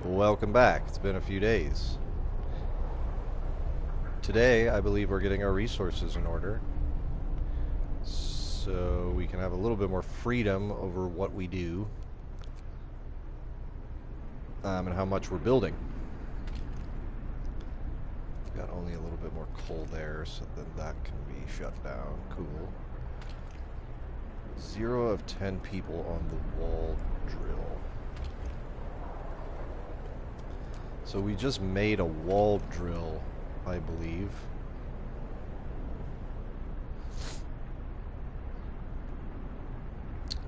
Welcome back. It's been a few days. Today, I believe we're getting our resources in order, so we can have a little bit more freedom over what we do and how much we're building. Got only a little bit more coal there, so then that can be shut down. Cool. 0 of 10 people on the wall drill. So we just made a wall drill, I believe.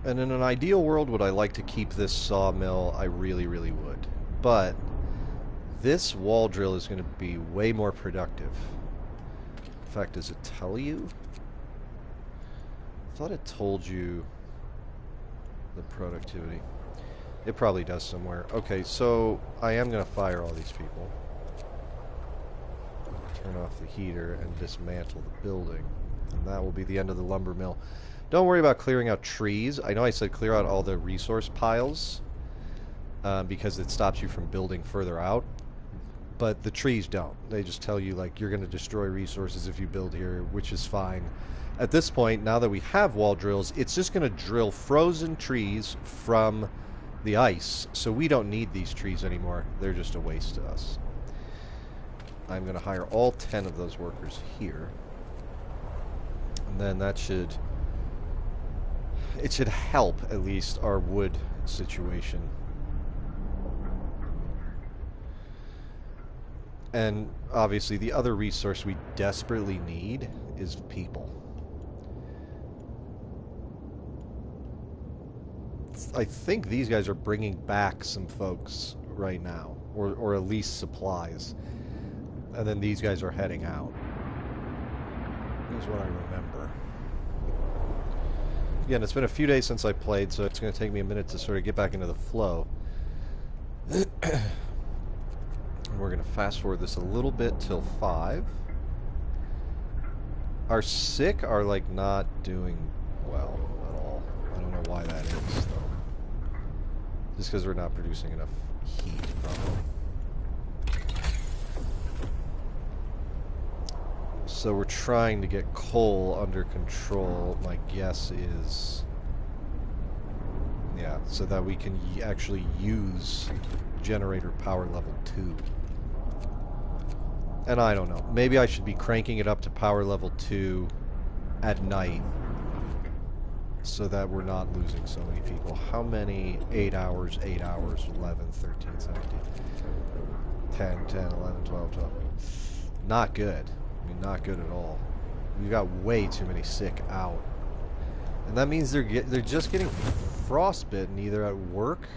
And in an ideal world, would I like to keep this sawmill? I really, really would. But this wall drill is going to be way more productive. In fact, does it tell you? I thought it told you the productivity. It probably does somewhere. Okay, so I am going to fire all these people. Turn off the heater and dismantle the building. And that will be the end of the lumber mill. Don't worry about clearing out trees. I know I said clear out all the resource piles because it stops you from building further out. But the trees don't. They just tell you, like, you're going to destroy resources if you build here, which is fine. At this point, now that we have wall drills, it's just going to drill frozen trees from the ice, so we don't need these trees anymore. They're just a waste to us. I'm going to hire all 10 of those workers here. And then that should... it should help, at least, our wood situation. And obviously the other resource we desperately need is people. I think these guys are bringing back some folks right now, or at least supplies. And then these guys are heading out. Here's what I remember. Again, it's been a few days since I played, so it's going to take me a minute to sort of get back into the flow. And we're going to fast forward this a little bit till 5. Our sick are, like, not doing well at all. I don't know why that is, though. Just because we're not producing enough heat, probably. So we're trying to get coal under control. My guess is... yeah, so that we can actually use generator power level 2. And I don't know. Maybe I should be cranking it up to power level 2 at night, so that we're not losing so many people. How many? 8 hours, 8 hours, 11, 13, 17, 10, 10, 11, 12, 12. Not good. I mean, not good at all. We've got way too many sick out. And that means they're just getting frostbitten either at work...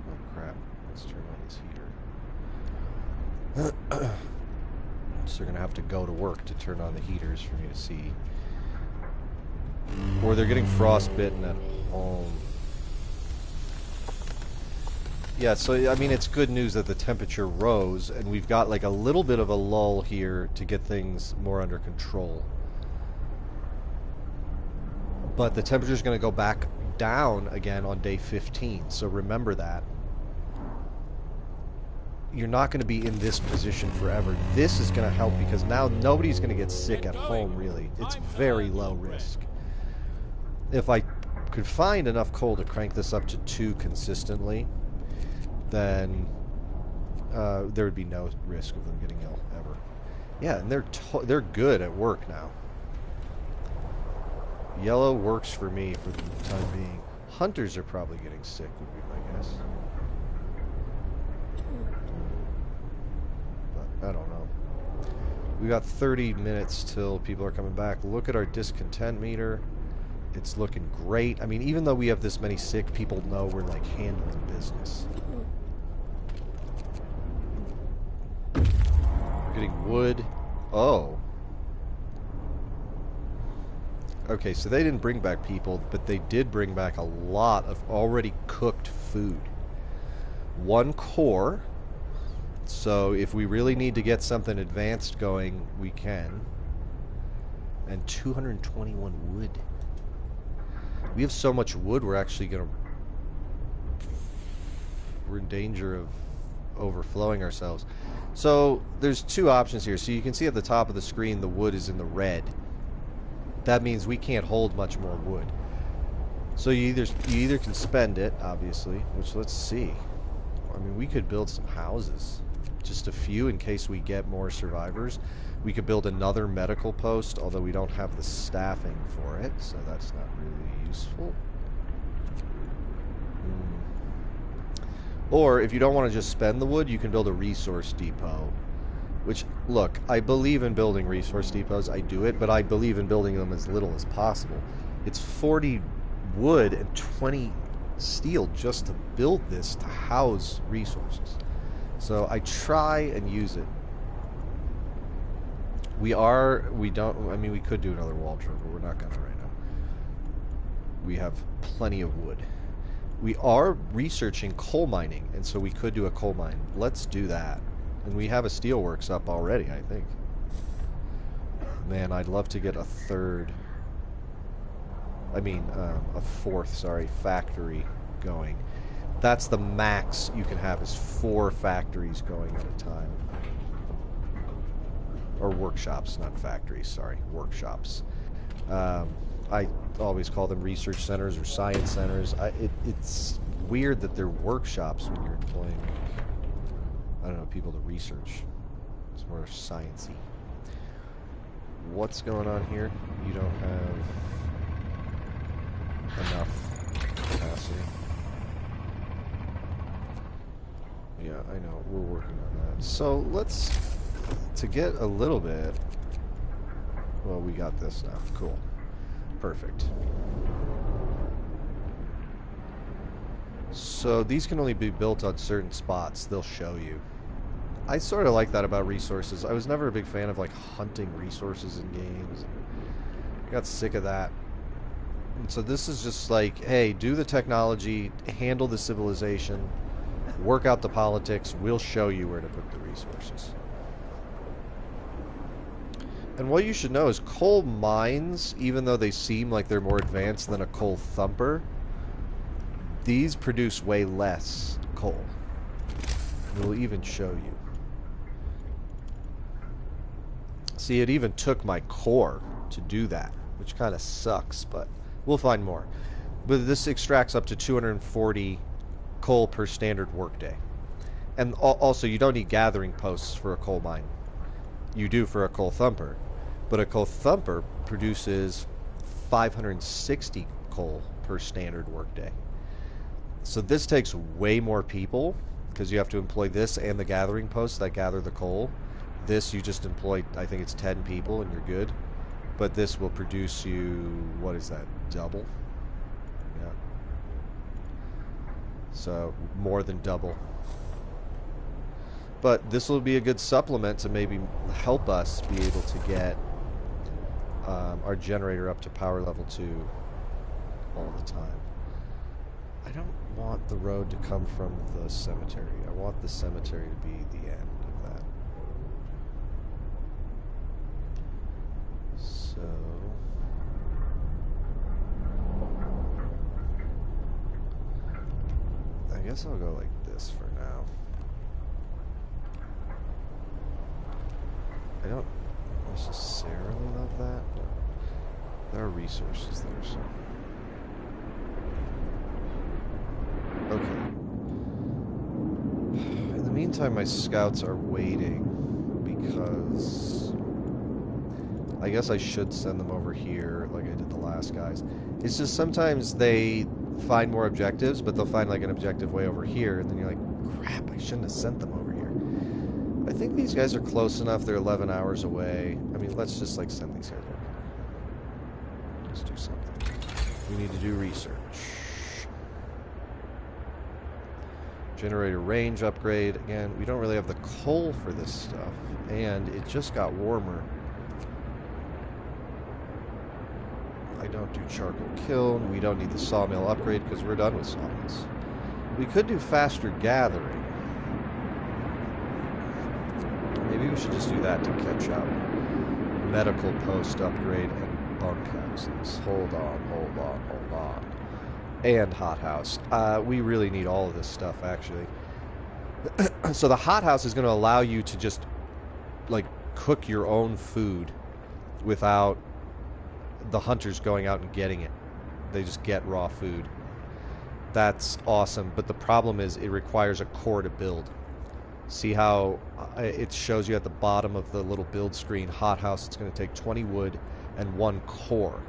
oh crap, let's turn on this heater. So they're going to have to go to work to turn on the heaters for me to see. Or they're getting frostbitten at home. Yeah, so, I mean, it's good news that the temperature rose, and we've got, like, a little bit of a lull here to get things more under control. But the temperature's going to go back down again on day 15, so remember that. You're not going to be in this position forever. This is going to help because now nobody's going to get sick at home, really. It's very low risk. If I could find enough coal to crank this up to 2 consistently, then there would be no risk of them getting ill ever. Yeah, and they're good at work now. Yellow works for me for the time being. Hunters are probably getting sick, would be my guess. But I don't know. We got 30 minutes till people are coming back. Look at our discontent meter. It's looking great. I mean, even though we have this many sick, people know we're, like, handling business. We're getting wood. Oh. Okay, so they didn't bring back people, but they did bring back a lot of already cooked food. 1 core. So if we really need to get something advanced going, we can. And 221 wood. We have so much wood, we're we're in danger of overflowing ourselves. So there's two options here. So you can see at the top of the screen the wood is in the red. That means we can't hold much more wood. So you either can spend it, obviously, which let's see. I mean, we could build some houses, just a few in case we get more survivors. We could build another medical post, although we don't have the staffing for it, so that's not really useful. Or if you don't want to just spend the wood, you can build a resource depot. Which, look, I believe in building resource depots. I do it, but I believe in building them as little as possible. It's 40 wood and 20 steel just to build this to house resources. So I try and use it. We could do another walkthrough, but we're not gonna right now. We have plenty of wood. We are researching coal mining, and so we could do a coal mine. Let's do that. And we have a steelworks up already, I think. Man, I'd love to get a fourth factory going. That's the max you can have, is 4 factories going at a time. Or workshops, not factories, sorry, workshops. I always call them research centers or science centers. It's weird that they're workshops when you're employing, I don't know, people to research. It's more science-y. What's going on here? You don't have enough capacity. Yeah, I know. We're working on that. So let's, to get a little bit, well, we got this now. Cool. Perfect. So these can only be built on certain spots. They'll show you. I sort of like that about resources. I was never a big fan of like hunting resources in games. I got sick of that. And so this is just like, hey, do the technology, handle the civilization, work out the politics, we'll show you where to put the resources. And what you should know is coal mines, even though they seem like they're more advanced than a coal thumper, these produce way less coal. It will even show you. See, it even took my core to do that, which kind of sucks, but we'll find more. But this extracts up to 240 coal per standard workday. And also, you don't need gathering posts for a coal mine. You do for a coal thumper. But a coal thumper produces 560 coal per standard workday. So this takes way more people, because you have to employ this and the gathering posts that gather the coal. This you just employ, I think it's 10 people and you're good. But this will produce you, what is that, double? Yeah. So more than double. But this will be a good supplement to maybe help us be able to get our generator up to power level 2 all the time. I don't want the road to come from the cemetery. I want the cemetery to be the end of that. So I guess I'll go like this for now. I don't necessarily love that, but there are resources there, so. Okay. In the meantime, my scouts are waiting because I guess I should send them over here like I did the last guys. It's just sometimes they find more objectives, but they'll find like an objective way over here, and then you're like, crap, I shouldn't have sent them over here. I think these guys are close enough. They're 11 hours away. I mean, let's just like send these guys over. Let's do something. We need to do research. Generator range upgrade. Again, we don't really have the coal for this stuff, and it just got warmer. I don't do charcoal kiln. We don't need the sawmill upgrade because we're done with sawmills. We could do faster gathering. Maybe we should just do that to catch up. Medical post upgrade and bunk houses. Hold on, hold on, hold on. and hothouse. We really need all of this stuff, actually. So the hothouse is going to allow you to just, like, cook your own food without the hunters going out and getting it. They just get raw food. That's awesome, but the problem is it requires a core to build. See how it shows you at the bottom of the little build screen, hothouse, it's going to take 20 wood and 1 core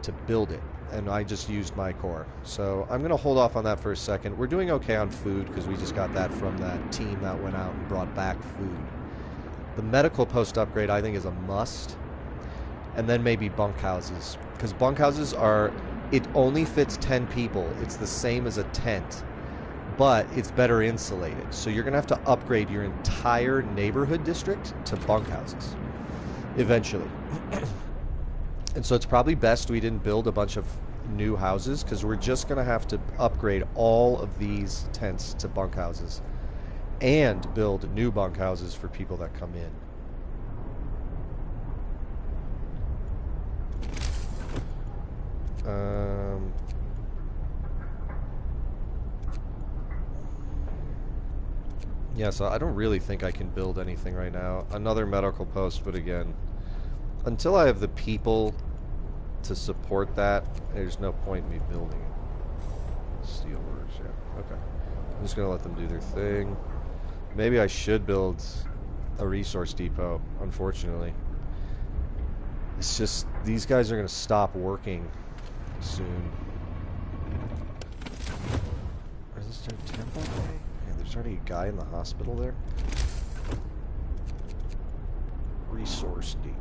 to build it. And I just used my core. So I'm going to hold off on that for a second. We're doing okay on food because we just got that from that team that went out and brought back food. The medical post upgrade I think is a must. And then maybe bunkhouses. Because bunkhouses are... It only fits 10 people. It's the same as a tent. But it's better insulated. So you're going to have to upgrade your entire neighborhood district to bunkhouses. Eventually. And so it's probably best we didn't build a bunch of new houses, because we're just going to have to upgrade all of these tents to bunkhouses and build new bunkhouses for people that come in. Yeah, so I don't really think I can build anything right now. Another medical post, but again, until I have the people to support that, there's no point in me building it. Steelworks, yeah. Okay. I'm just going to let them do their thing. Maybe I should build a resource depot, unfortunately. It's just, these guys are going to stop working soon. Is this their temple day? Yeah, there's already a guy in the hospital there. Resource depot.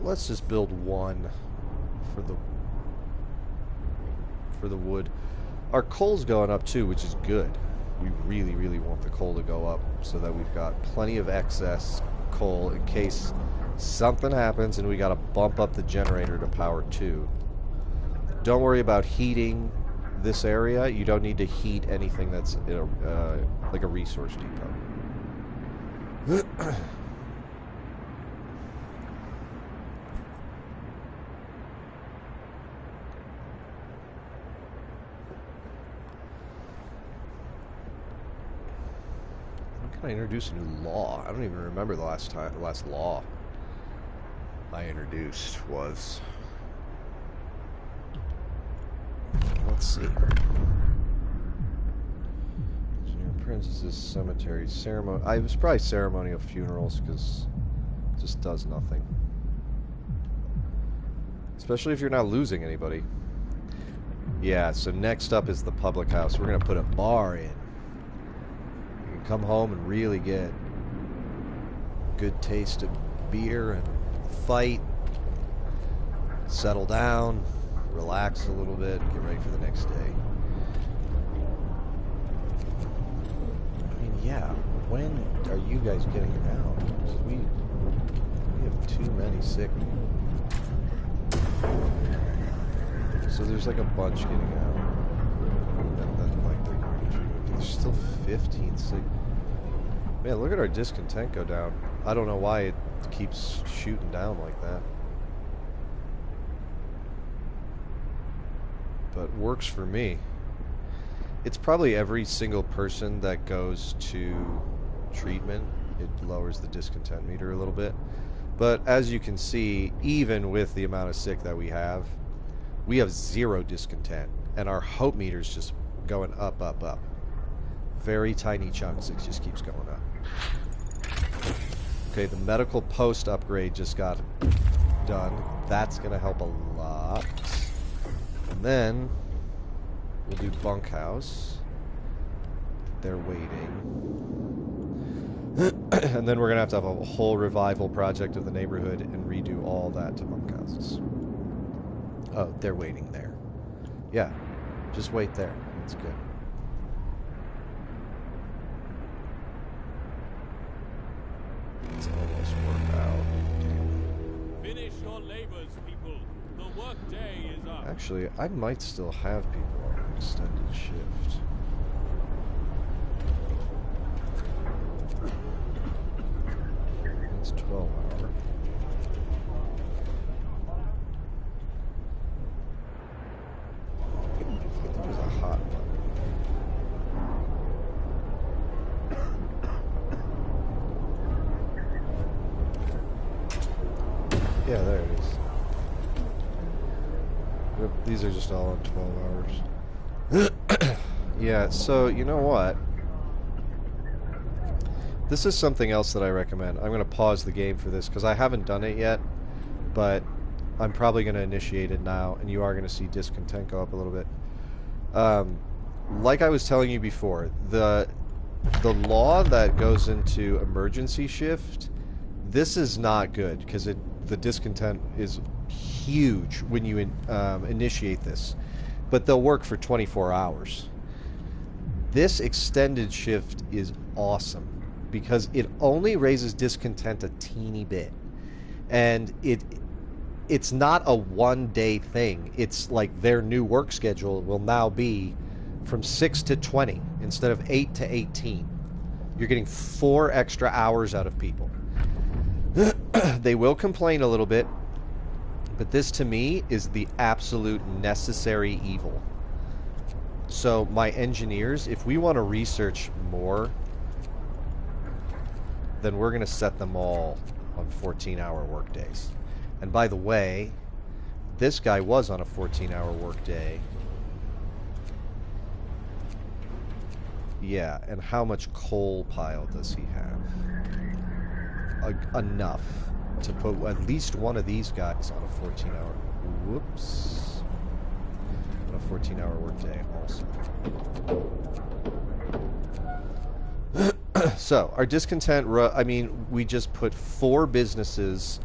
Let's just build one for the wood. Our coal's going up too, which is good. We really, really want the coal to go up so that we've got plenty of excess coal in case something happens and we got to bump up the generator to power 2. Don't worry about heating this area. You don't need to heat anything that's in a, like a resource depot. I introduced a new law. I don't even remember the last law I introduced was. Let's see. Engineer Princesses Cemetery ceremony. I was probably ceremonial funerals because it just does nothing. Especially if you're not losing anybody. Yeah. So next up is the public house. We're gonna put a bar in. Come home and really get good taste of beer and fight, settle down, relax a little bit, get ready for the next day. I mean, yeah, when are you guys getting out? We have too many sick. So there's like a bunch getting out. And then like there's still 15 sick. Man, look at our discontent go down. I don't know why it keeps shooting down like that. But works for me. It's probably every single person that goes to treatment, it lowers the discontent meter a little bit. But as you can see, even with the amount of sick that we have 0 discontent. And our hope meter's just going up, up, up. Very tiny chunks, it just keeps going up. Okay, the medical post upgrade just got done. That's going to help a lot. And then we'll do bunkhouse. They're waiting. And then we're going to have a whole revival project of the neighborhood and redo all that to bunkhouses. Oh, they're waiting there. Yeah, just wait there. That's good. It's almost worked out. Finish your labors, people. The work day is up. Actually, I might still have people on an extended shift. It's 12 hour. These are just all on 12 hours. Yeah, so you know what? This is something else that I recommend. I'm going to pause the game for this because I haven't done it yet, but I'm probably going to initiate it now, and you are going to see discontent go up a little bit. Like I was telling you before, the law that goes into emergency shift, this is not good because the discontent is huge when you initiate this, but they'll work for 24 hours. This extended shift is awesome because it only raises discontent a teeny bit, and it's not a one-day thing. It's like their new work schedule will now be from 6 to 20 instead of 8 to 18. You're getting 4 extra hours out of people. They will complain a little bit, but this to me is the absolute necessary evil. So my engineers, if we want to research more, then we're going to set them all on 14-hour work days. And by the way, this guy was on a 14-hour work day. Yeah, and how much coal pile does he have? Enough to put at least one of these guys on a 14-hour... Whoops. On a 14-hour workday also. So, our discontent... I mean, we just put 4 businesses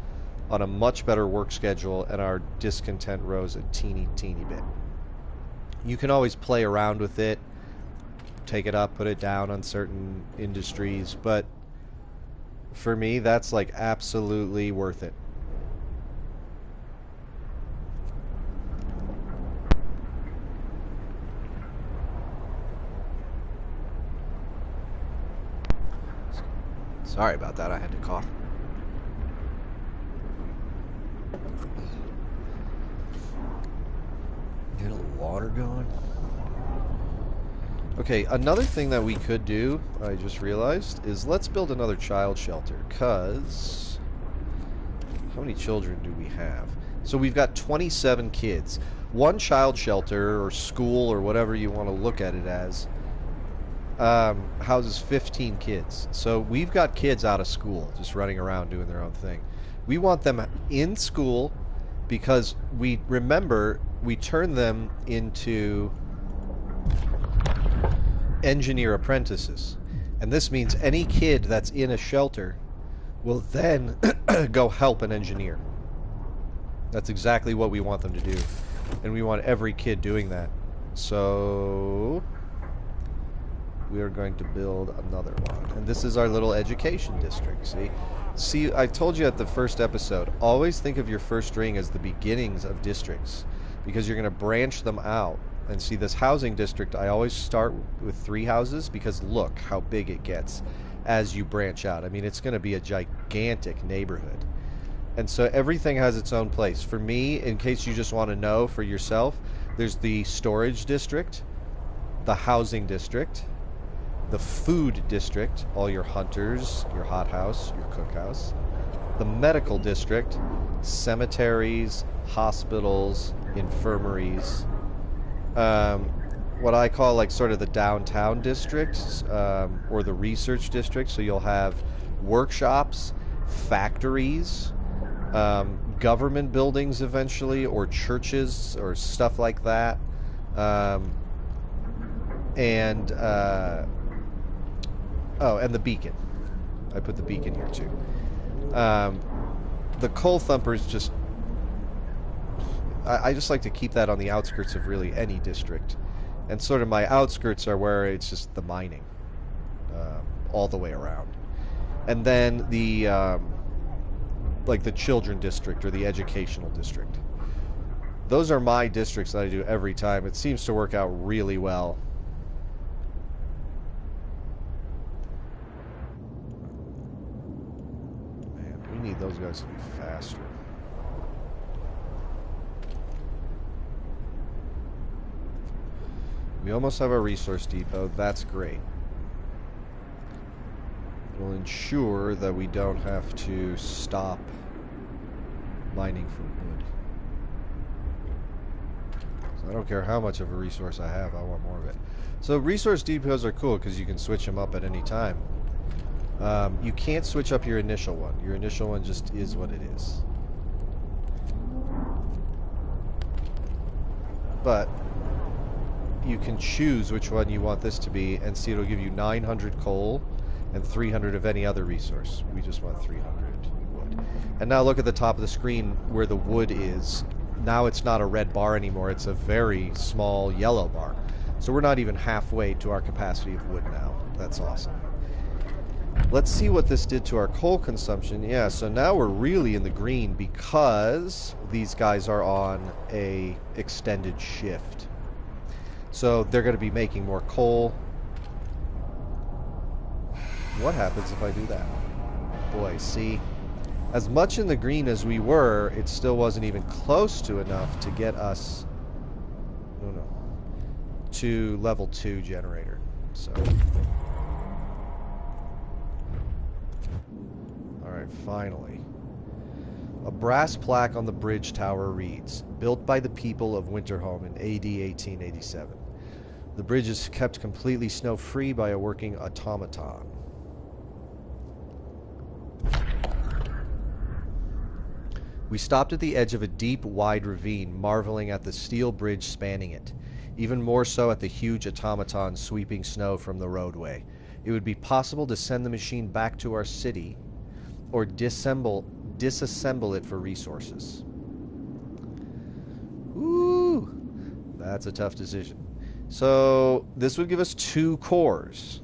on a much better work schedule, and our discontent rose a teeny bit. You can always play around with it, take it up, put it down on certain industries, but for me, that's like absolutely worth it. Sorry about that, I had to cough. Get a little water going. Okay, another thing that we could do, I just realized, is let's build another child shelter, because how many children do we have? So we've got 27 kids. One child shelter, or school, or whatever you want to look at it as, houses 15 kids. So we've got kids out of school, just running around doing their own thing. We want them in school, because we turn them into engineer apprentices, and this means any kid that's in a shelter will then go help an engineer. That's exactly what we want them to do, and we want every kid doing that. So we are going to build another one, and this is our little education district. See, I told you at the first episode, always think of your first ring as the beginnings of districts, because you're going to branch them out. And see, this housing district, I always start with 3 houses, because look how big it gets as you branch out. I mean, it's going to be a gigantic neighborhood. And so everything has its own place. For me, in case you just want to know for yourself, there's the storage district, the housing district, the food district, all your hunters, your hothouse, your cookhouse, the medical district, cemeteries, hospitals, infirmaries, what I call like sort of the downtown districts, or the research district. So you'll have workshops, factories, government buildings eventually, or churches or stuff like that, and the beacon. I put the beacon here too. The coal thumpers just... I just like to keep that on the outskirts of really any district. And sort of my outskirts are where it's just the mining. All the way around. And then the... like the children district or the educational district. Those are my districts that I do every time. It seems to work out really well. Man, we need those guys to be faster. We almost have our resource depot. That's great. It will ensure that we don't have to stop mining for wood. I don't care how much of a resource I have, I want more of it. So resource depots are cool because you can switch them up at any time. You can't switch up your initial one. Your initial one just is what it is. But you can choose which one you want this to be, and see it'll give you 900 coal and 300 of any other resource. We just want 300 wood. And now look at the top of the screen where the wood is. Now it's not a red bar anymore, it's a very small yellow bar. So we're not even halfway to our capacity of wood now. That's awesome. Let's see what this did to our coal consumption. Yeah, so now we're really in the green because these guys are on a extended shift. So they're going to be making more coal. What happens if I do that? Boy, see, as much in the green as we were, it still wasn't even close to enough to get us to level 2 generator. So alright, finally. A brass plaque on the bridge tower reads, built by the people of Winterholm in AD 1887. The bridge is kept completely snow-free by a working automaton. We stopped at the edge of a deep, wide ravine, marveling at the steel bridge spanning it. Even more so at the huge automaton sweeping snow from the roadway. It would be possible to send the machine back to our city, or disassemble it for resources. Ooh, that's a tough decision. So this would give us 2 cores.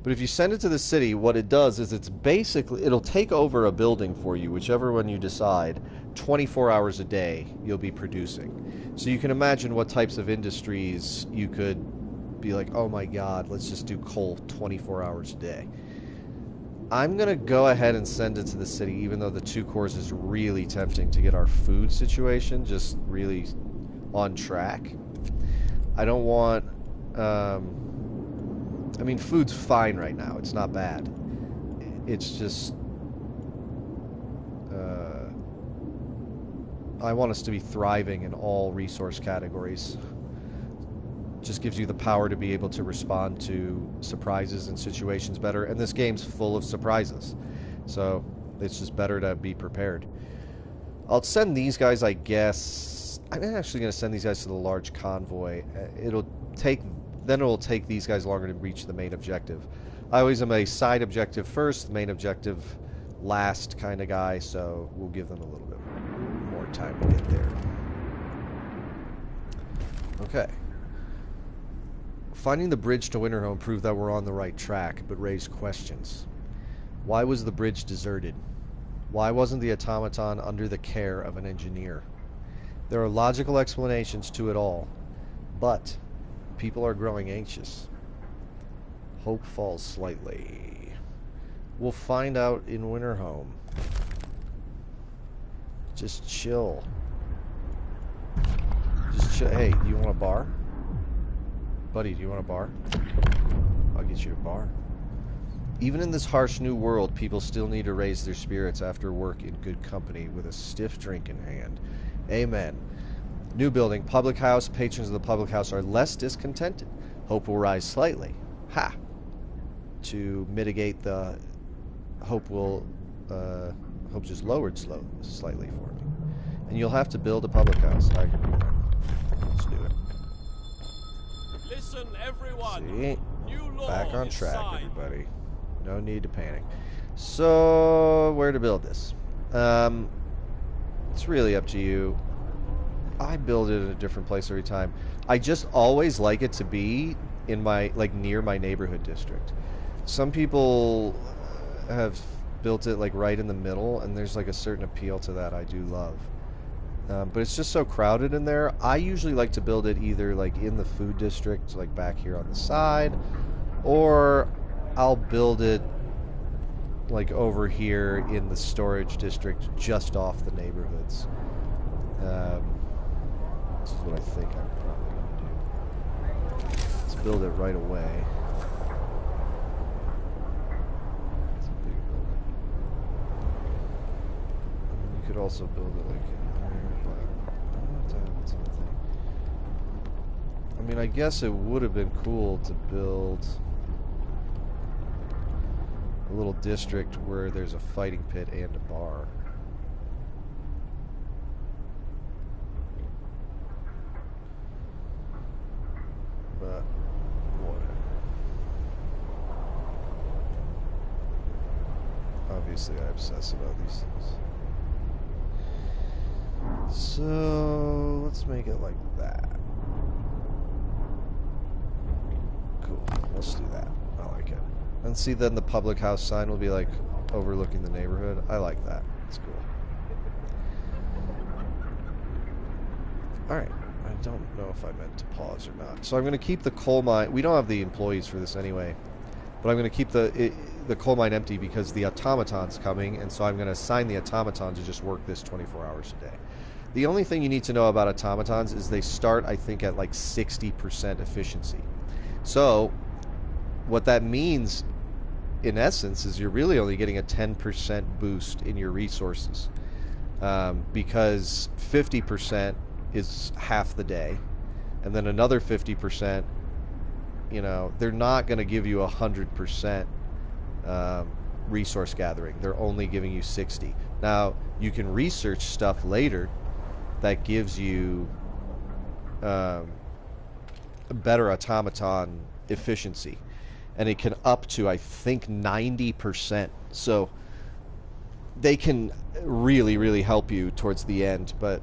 But if you send it to the city, what it does is it'll take over a building for you, whichever one you decide, 24 hours a day you'll be producing. So you can imagine what types of industries you could be like, oh my god, let's just do coal 24 hours a day. I'm going to go ahead and send it to the city, even though the 2 cores is really tempting to get our food situation just really on track. I don't want... I mean, food's fine right now. It's not bad. It's just... I want us to be thriving in all resource categories. Just gives you the power to be able to respond to surprises and situations better. And this game's full of surprises. So it's just better to be prepared. I'll send these guys, I guess... I'm actually going to send these guys to the large convoy. It'll take these guys longer to reach the main objective. I always am a side objective first, the main objective last kind of guy, so we'll give them a little bit more time to get there. Okay. Finding the bridge to Winterholm proved that we're on the right track, but raised questions. Why was the bridge deserted? Why wasn't the automaton under the care of an engineer? There are logical explanations to it all, but people are growing anxious. Hope falls slightly. We'll find out in Winterholm. Just chill. Just chill. Hey, do you want a bar? Buddy, do you want a bar? I'll get you a bar. Even in this harsh new world, people still need to raise their spirits after work in good company with a stiff drink in hand. Amen. New building, public house. Patrons of the public house are less discontented. Hope will rise slightly. Ha! To mitigate the... Hope just lowered slightly for me. And you'll have to build a public house. I can do that. Let's do it. Listen, everyone. See? New law Back on is track, signed. everybody. No need to panic. So, where to build this? It's really up to you. I build it in a different place every time. I just always like it to be in my, like, near my neighborhood district. Some people have built it, like, right in the middle, and there's, like, a certain appeal to that I do love. But it's just so crowded in there. I usually like to build it either, like, in the food district, like, back here on the side, or I'll build it, like, over here in the storage district just off the neighborhoods. This is what I think I'm probably going to do. Let's build it right away. It's a big building. You could also build it like in there, but I don't have to have its own thing. I mean, I guess it would have been cool to build a little district where there's a fighting pit and a bar. But whatever. Obviously, I obsess about these things. So let's make it like that. Cool. Let's do that. I like it. And see, then the public house sign will be like overlooking the neighborhood. I like that. It's cool. Alright. I don't know if I meant to pause or not. So I'm going to keep the coal mine. We don't have the employees for this anyway. But I'm going to keep the coal mine empty because the automaton's coming. And so I'm going to assign the automaton to just work this 24 hours a day. The only thing you need to know about automatons is they start, I think, at like 60% efficiency. So what that means, in essence, is you're really only getting a 10% boost in your resources. Because 50% is half the day. And then another 50%, you know, they're not going to give you 100% resource gathering. They're only giving you 60. Now, you can research stuff later that gives you better automaton efficiency, and it can up to, I think, 90%. So they can really, really help you towards the end, but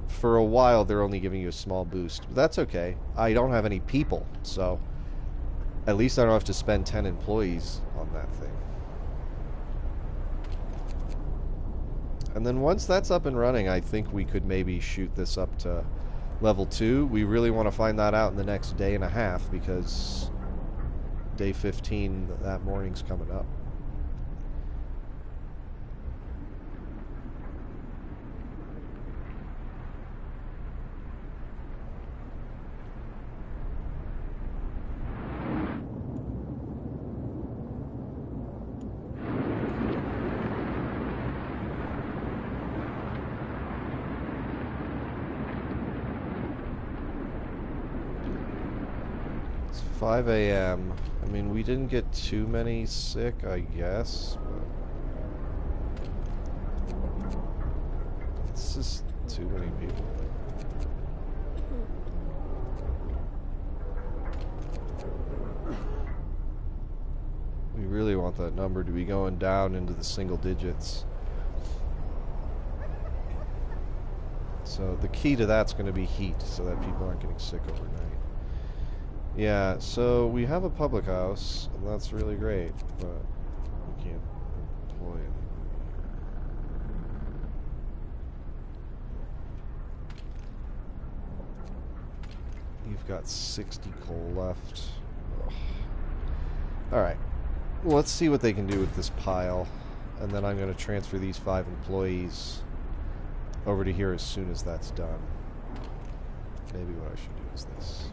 for a while they're only giving you a small boost. But that's okay. I don't have any people, so at least I don't have to spend 10 employees on that thing. And then once that's up and running, I think we could maybe shoot this up to level 2. We really want to find that out in the next day and a half because day 15 that morning's coming up. It's 5 a.m. I mean, we didn't get too many sick, I guess, but it's just too many people. We really want that number to be going down into the single digits. So the key to that's going to be heat, so that people aren't getting sick overnight. Yeah, so we have a public house, and that's really great, but we can't employ it. You've got 60 coal left. Ugh. Alright, let's see what they can do with this pile, and then I'm going to transfer these 5 employees over to here as soon as that's done. Maybe what I should do is this.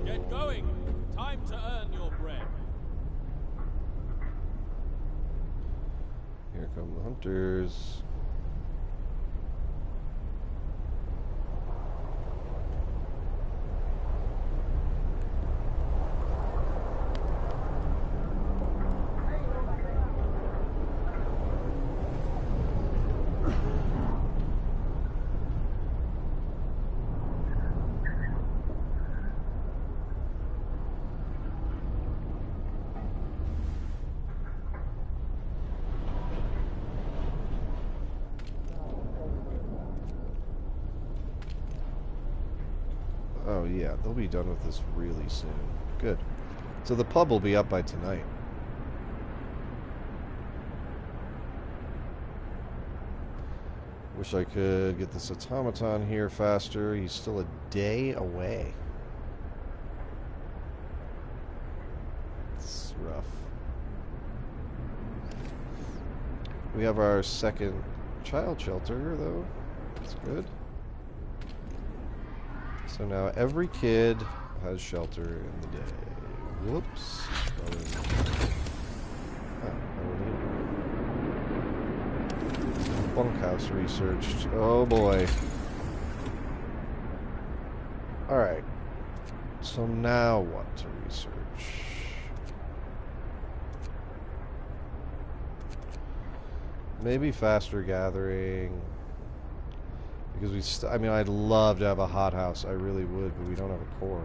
Get going. Time to earn your bread. Here come the hunters. Oh yeah, they'll be done with this really soon. Good. So the pub will be up by tonight. Wish I could get this automaton here faster. He's still a day away. It's rough. We have our second child shelter, though. That's good. So now every kid has shelter in the day. Whoops. Oh, I don't need it. Bunkhouse researched. Oh boy. Alright. So now what to research? Maybe faster gathering. Because I mean, I'd love to have a hothouse. I really would, but we don't have a core.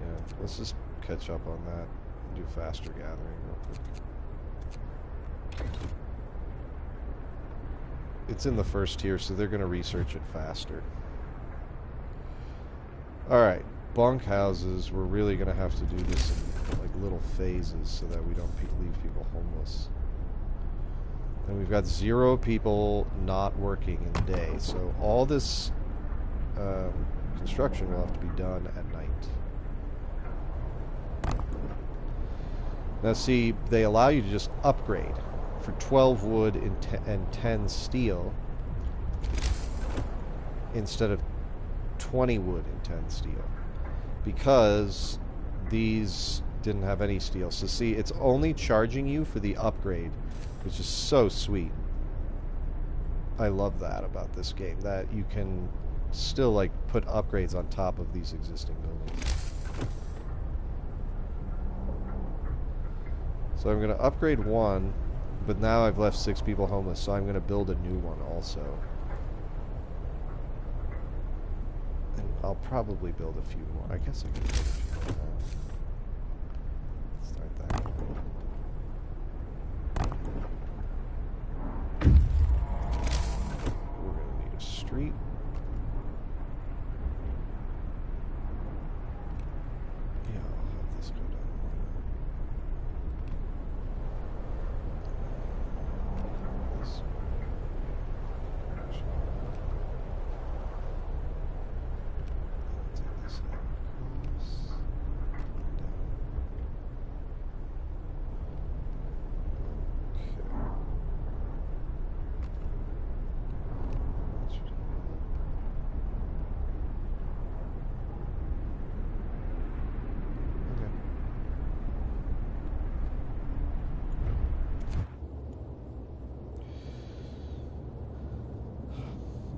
Yeah, let's just catch up on that. Do faster gathering real quick. It's in the first tier, so they're going to research it faster. Alright, bunkhouses. We're really going to have to do this in like little phases so that we don't leave people homeless. And we've got 0 people not working in the day, so all this construction will have to be done at night. Now see, they allow you to just upgrade for 12 wood and 10 steel instead of 20 wood and 10 steel, because these didn't have any steel. So see, it's only charging you for the upgrade, which is so sweet. I love that about this game, that you can still like put upgrades on top of these existing buildings. So I'm going to upgrade one, but now I've left 6 people homeless, so I'm going to build a new one also. And I'll probably build a few more. I guess I can build a few more. Start that. We're going to need a street. Yeah, I'll have this go down. This. Take this out across.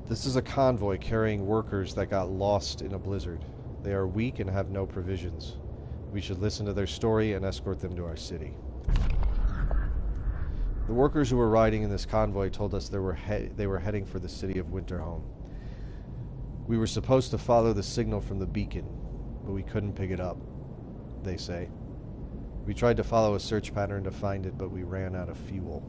This is a convoy carrying workers that got lost in a blizzard. They are weak and have no provisions. We should listen to their story and escort them to our city. The workers who were riding in this convoy told us they were heading for the city of Winterhome. We were supposed to follow the signal from the beacon, but we couldn't pick it up, they say. We tried to follow a search pattern to find it, but we ran out of fuel.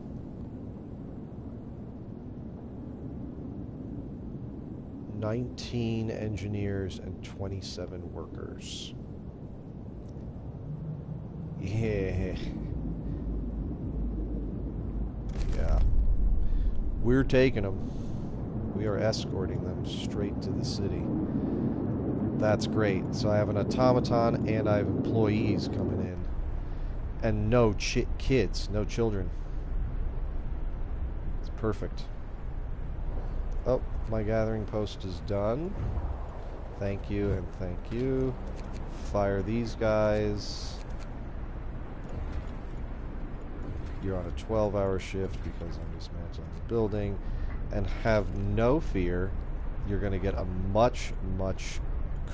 19 engineers and 27 workers. Yeah. Yeah. We're taking them. We are escorting them straight to the city. That's great. So I have an automaton and I have employees coming in. And no kids, no children. It's perfect. Oh, my gathering post is done. Thank you and thank you. Fire these guys. You're on a 12-hour shift because I'm dismantling the building. And have no fear, you're going to get a much, much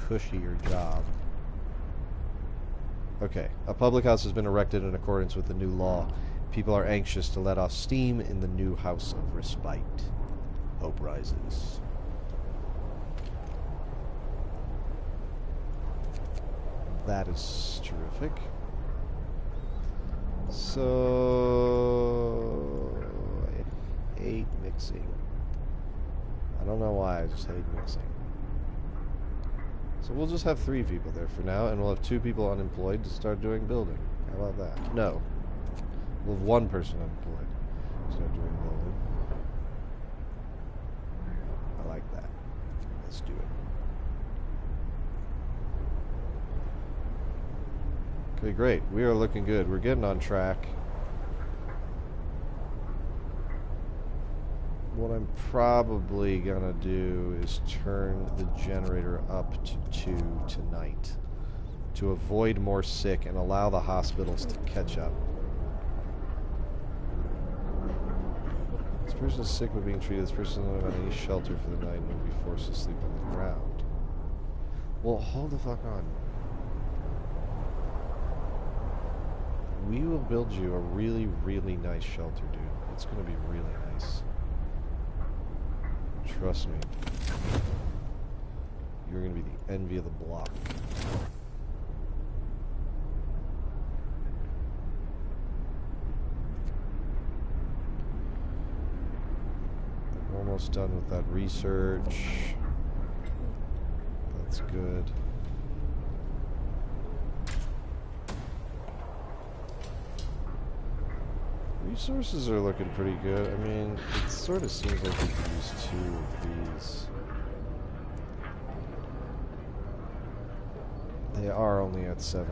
cushier job. Okay, a public house has been erected in accordance with the new law. People are anxious to let off steam in the new house of respite. Hope rises. That is terrific. So I hate mixing. I don't know why, I just hate mixing. So we'll just have 3 people there for now, and we'll have 2 people unemployed to start doing building. How about that? No. We'll have 1 person unemployed to start doing building. I like that. Let's do it. Okay, great. We are looking good. We're getting on track. what I'm probably gonna do is turn the generator up to 2 tonight to avoid more sick and allow the hospitals to catch up. This person is sick but being treated. This person doesn't have any shelter for the night and will be forced to sleep on the ground. Well, hold the fuck on. We will build you a really, really nice shelter, dude. It's gonna be really nice. Trust me. You're gonna be the envy of the block. We're almost done with that research. That's good. Resources are looking pretty good. I mean, it sort of seems like we could use 2 of these. They are only at 70%.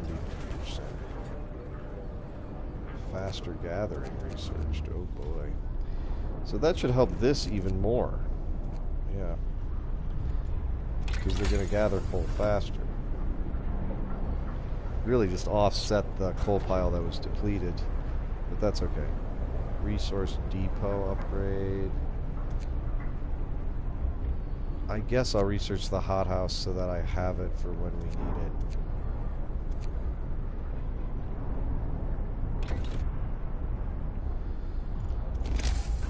Faster gathering researched. Oh boy. So that should help this even more. Yeah. Because they're going to gather coal faster. Really just offset the coal pile that was depleted. But that's okay. Resource depot upgrade. I guess I'll research the hothouse so that I have it for when we need it.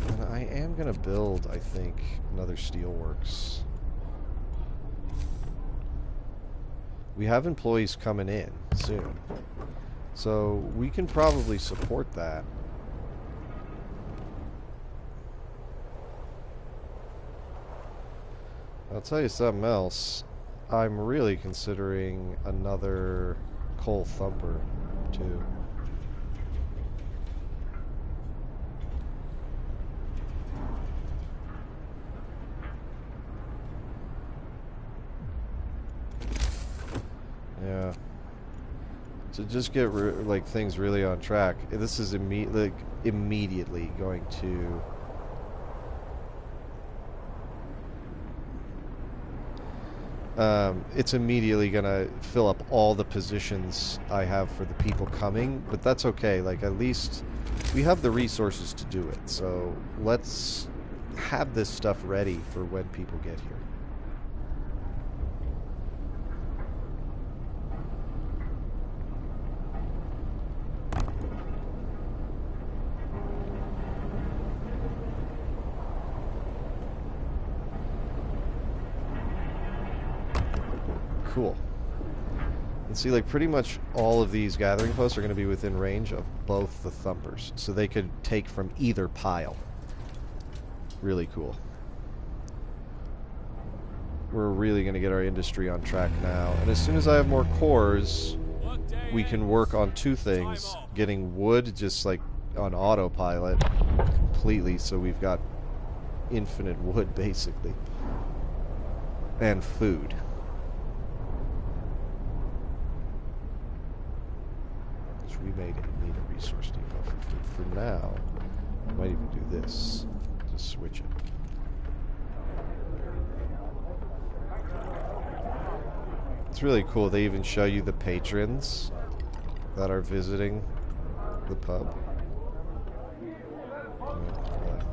And I am going to build, I think, another steelworks. We have employees coming in soon. So we can probably support that. I'll tell you something else. I'm really considering another coal thumper, too. Yeah. To just get like things really on track. This is immediately going to it's immediately gonna fill up all the positions I have for the people coming, but that's okay. Like, at least we have the resources to do it. So let's have this stuff ready for when people get here. Cool. And see, like, pretty much all of these gathering posts are going to be within range of both the thumpers, so they could take from either pile. Really cool. We're really going to get our industry on track now. And as soon as I have more cores, we can work on 2 things. Getting wood just like on autopilot completely, so we've got infinite wood basically. And food. We may need a resource depot for food. For now, I might even do this. Just switch it. It's really cool. They even show you the patrons that are visiting the pub. Yeah, I like that.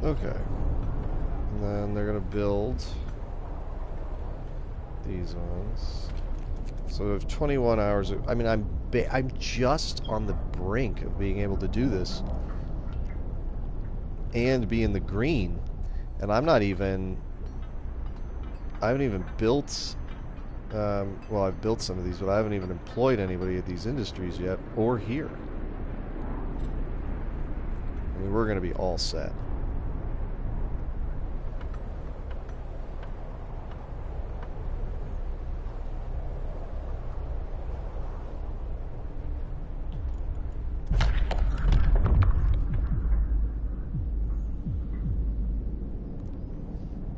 Okay. And then they're gonna build these ones. So we have 21 hours. I mean, I'm just on the brink of being able to do this and be in the green, and I haven't even built. Well, I've built some of these, but I haven't even employed anybody at these industries yet, or here. I mean, we're going to be all set.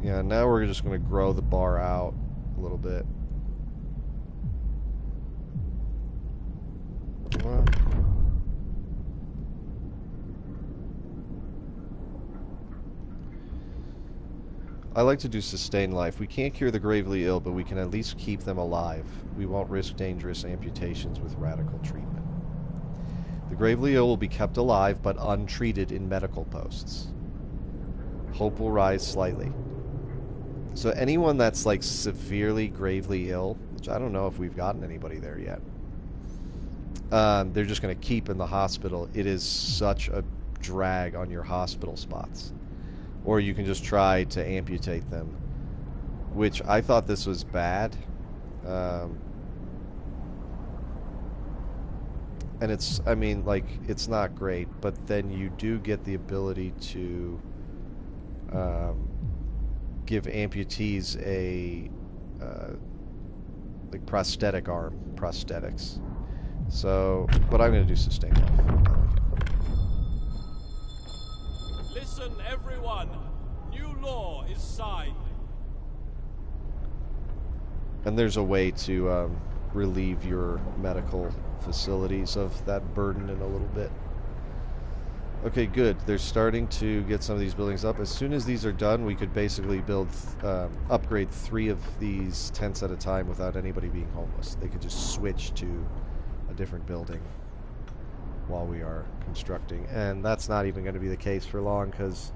Yeah, now we're just going to grow the bar out a little bit. Well, I like to do sustain life. We can't cure the gravely ill, but we can at least keep them alive. We won't risk dangerous amputations with radical treatment. The gravely ill will be kept alive, but untreated in medical posts. Hope will rise slightly. So anyone that's like severely gravely ill, which I don't know if we've gotten anybody there yet, they're just going to keep in the hospital. It is such a drag on your hospital spots. Or you can just try to amputate them, which I thought this was bad. And it's, I mean, like, it's not great, but then you do get the ability to give amputees a like prosthetic arm, prosthetics. So, but I'm going to do sustain life. Listen, everyone. New law is signed. And there's a way to relieve your medical facilities of that burden in a little bit. Okay, good. They're starting to get some of these buildings up. As soon as these are done, we could basically build, upgrade 3 of these tents at a time without anybody being homeless. They could just switch to a different building while we are constructing. And that's not even going to be the case for long, because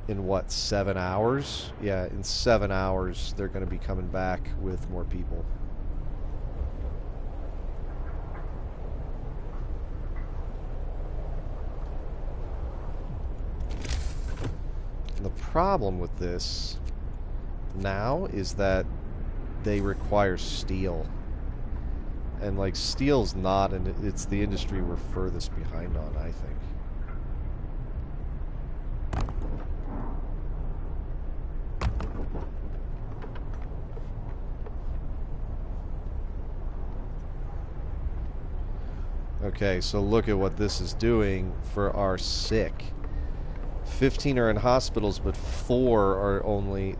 in what, 7 hours? Yeah, in 7 hours, they're going to be coming back with more people. And the problem with this now is that they require steel. And like, steel's not, and it's the industry we're furthest behind on, I think. Okay, so look at what this is doing for our sick. 15 are in hospitals, but 4 are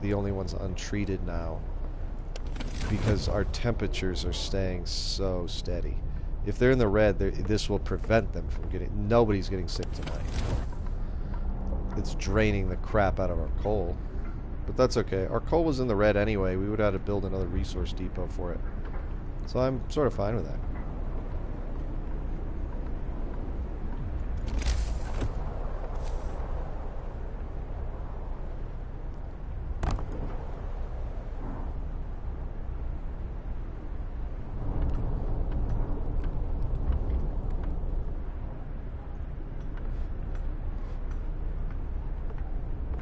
the only ones untreated now, because our temperatures are staying so steady. If they're in the red, this will prevent them from getting... Nobody's getting sick tonight. It's draining the crap out of our coal. But that's okay. Our coal was in the red anyway. We would have had to build another resource depot for it. So I'm sort of fine with that.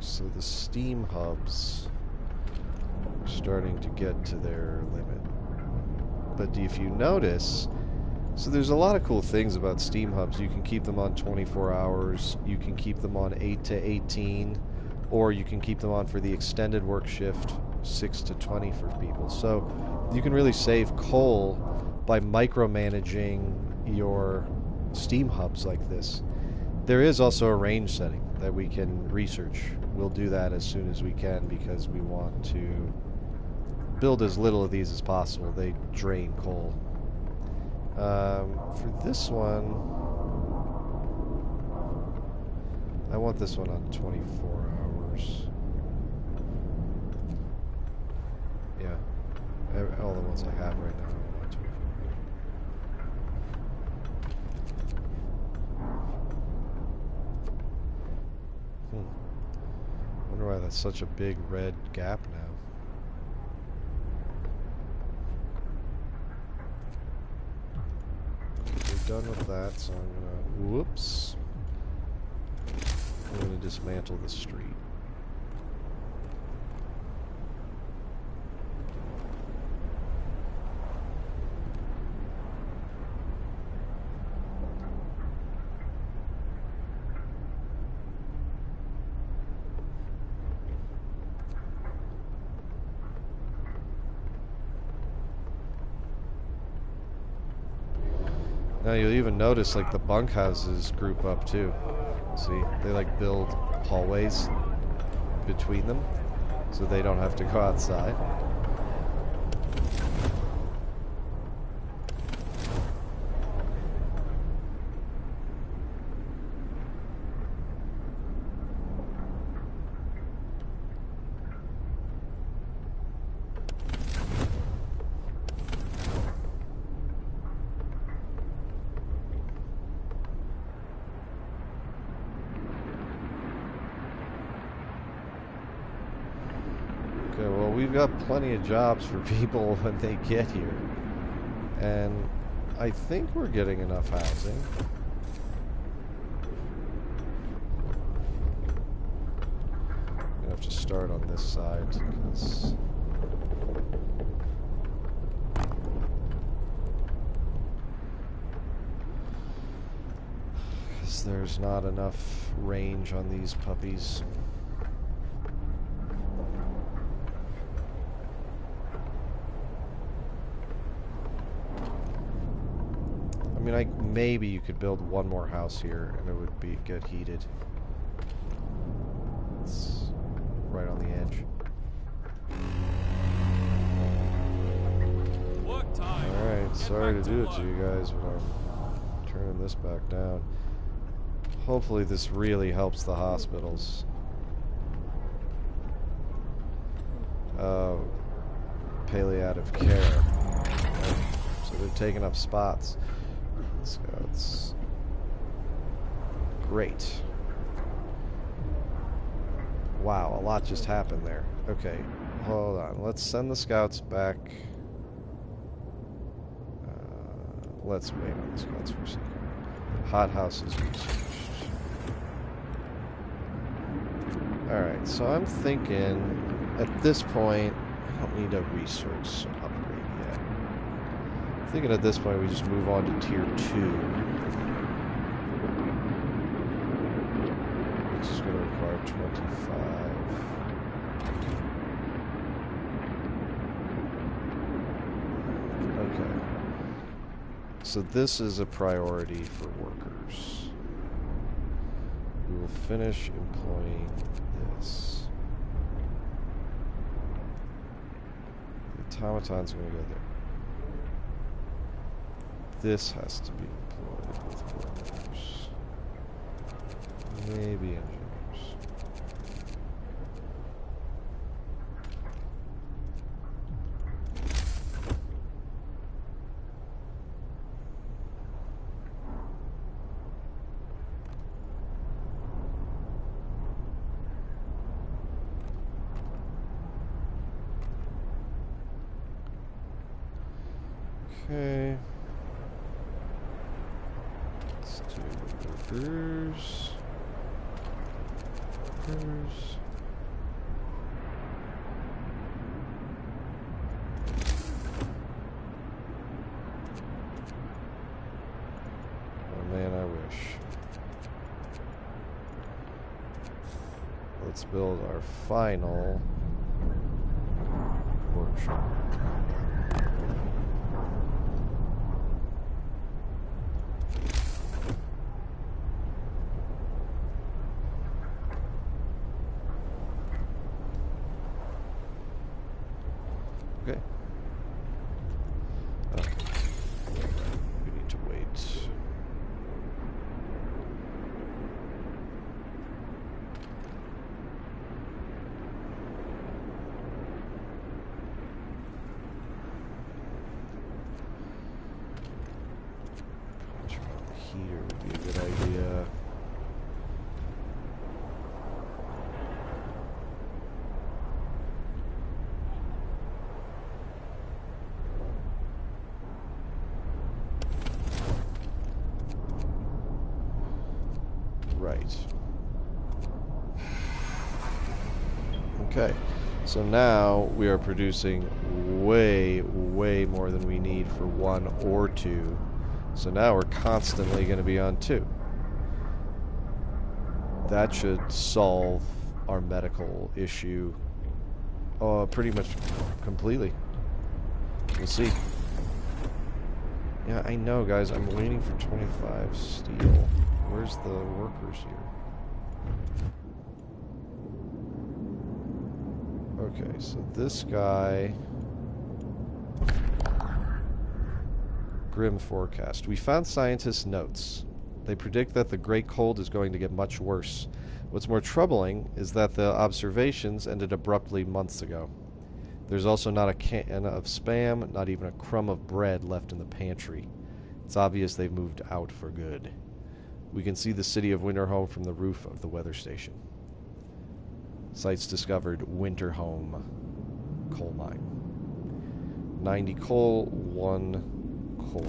So the steam hubs are starting to get to their limit. But if you notice, so there's a lot of cool things about steam hubs. You can keep them on 24 hours, you can keep them on 8 to 18, or you can keep them on for the extended work shift, 6 to 20 for people. So you can really save coal by micromanaging your steam hubs like this. There is also a range setting that we can research. We'll do that as soon as we can, because we want to build as little of these as possible. They drain coal. For this one, I want this one on 24 hours. Yeah, all the ones I have right now are on 24. that's such a big red gap now. We're done with that, so I'm gonna... Whoops. I'm gonna dismantle the street. Now you'll even notice like the bunkhouses group up too. See, they like build hallways between them so they don't have to go outside. Okay, well, we've got plenty of jobs for people when they get here. And I think we're getting enough housing. I'm gonna have to start on this side because there's not enough range on these puppies. I mean, maybe you could build one more house here and it would get heated. It's right on the edge. Work time. Alright, sorry to do it to you guys, but I'm turning this back down. Hopefully this really helps the hospitals. Palliative care. So they're taking up spots. Scouts. Great. Wow, a lot just happened there. Okay, hold on. Let's send the scouts back. Let's wait on the scouts for a second. Hothouses researched. Alright, so I'm thinking at this point, I don't need a resource upgrade yet. I'm thinking at this point we just move on to tier 2. Which is going to require 25. Okay. So this is a priority for workers. We will finish employing this. The automaton's going to go there. This has to be employed with workers. Maybe engineers. Okay. Let's do workers. Workers. Oh man, I wish. Let's build our final workshop. Okay. We need to wait. Heater would be a good idea. Okay, so now we are producing way, way more than we need for 1 or 2. So now we're constantly going to be on 2. That should solve our medical issue pretty much completely. We'll see. Yeah, I know, guys. I'm waiting for 25 steel. Where's the workers here? Okay, so this guy... Grim forecast. We found scientists' notes. They predict that the Great Cold is going to get much worse. What's more troubling is that the observations ended abruptly months ago. There's also not a can of Spam, not even a crumb of bread left in the pantry. It's obvious they've moved out for good. We can see the city of Winterhome from the roof of the weather station. Sites discovered: Winterhome coal mine. 90 coal, 1 core.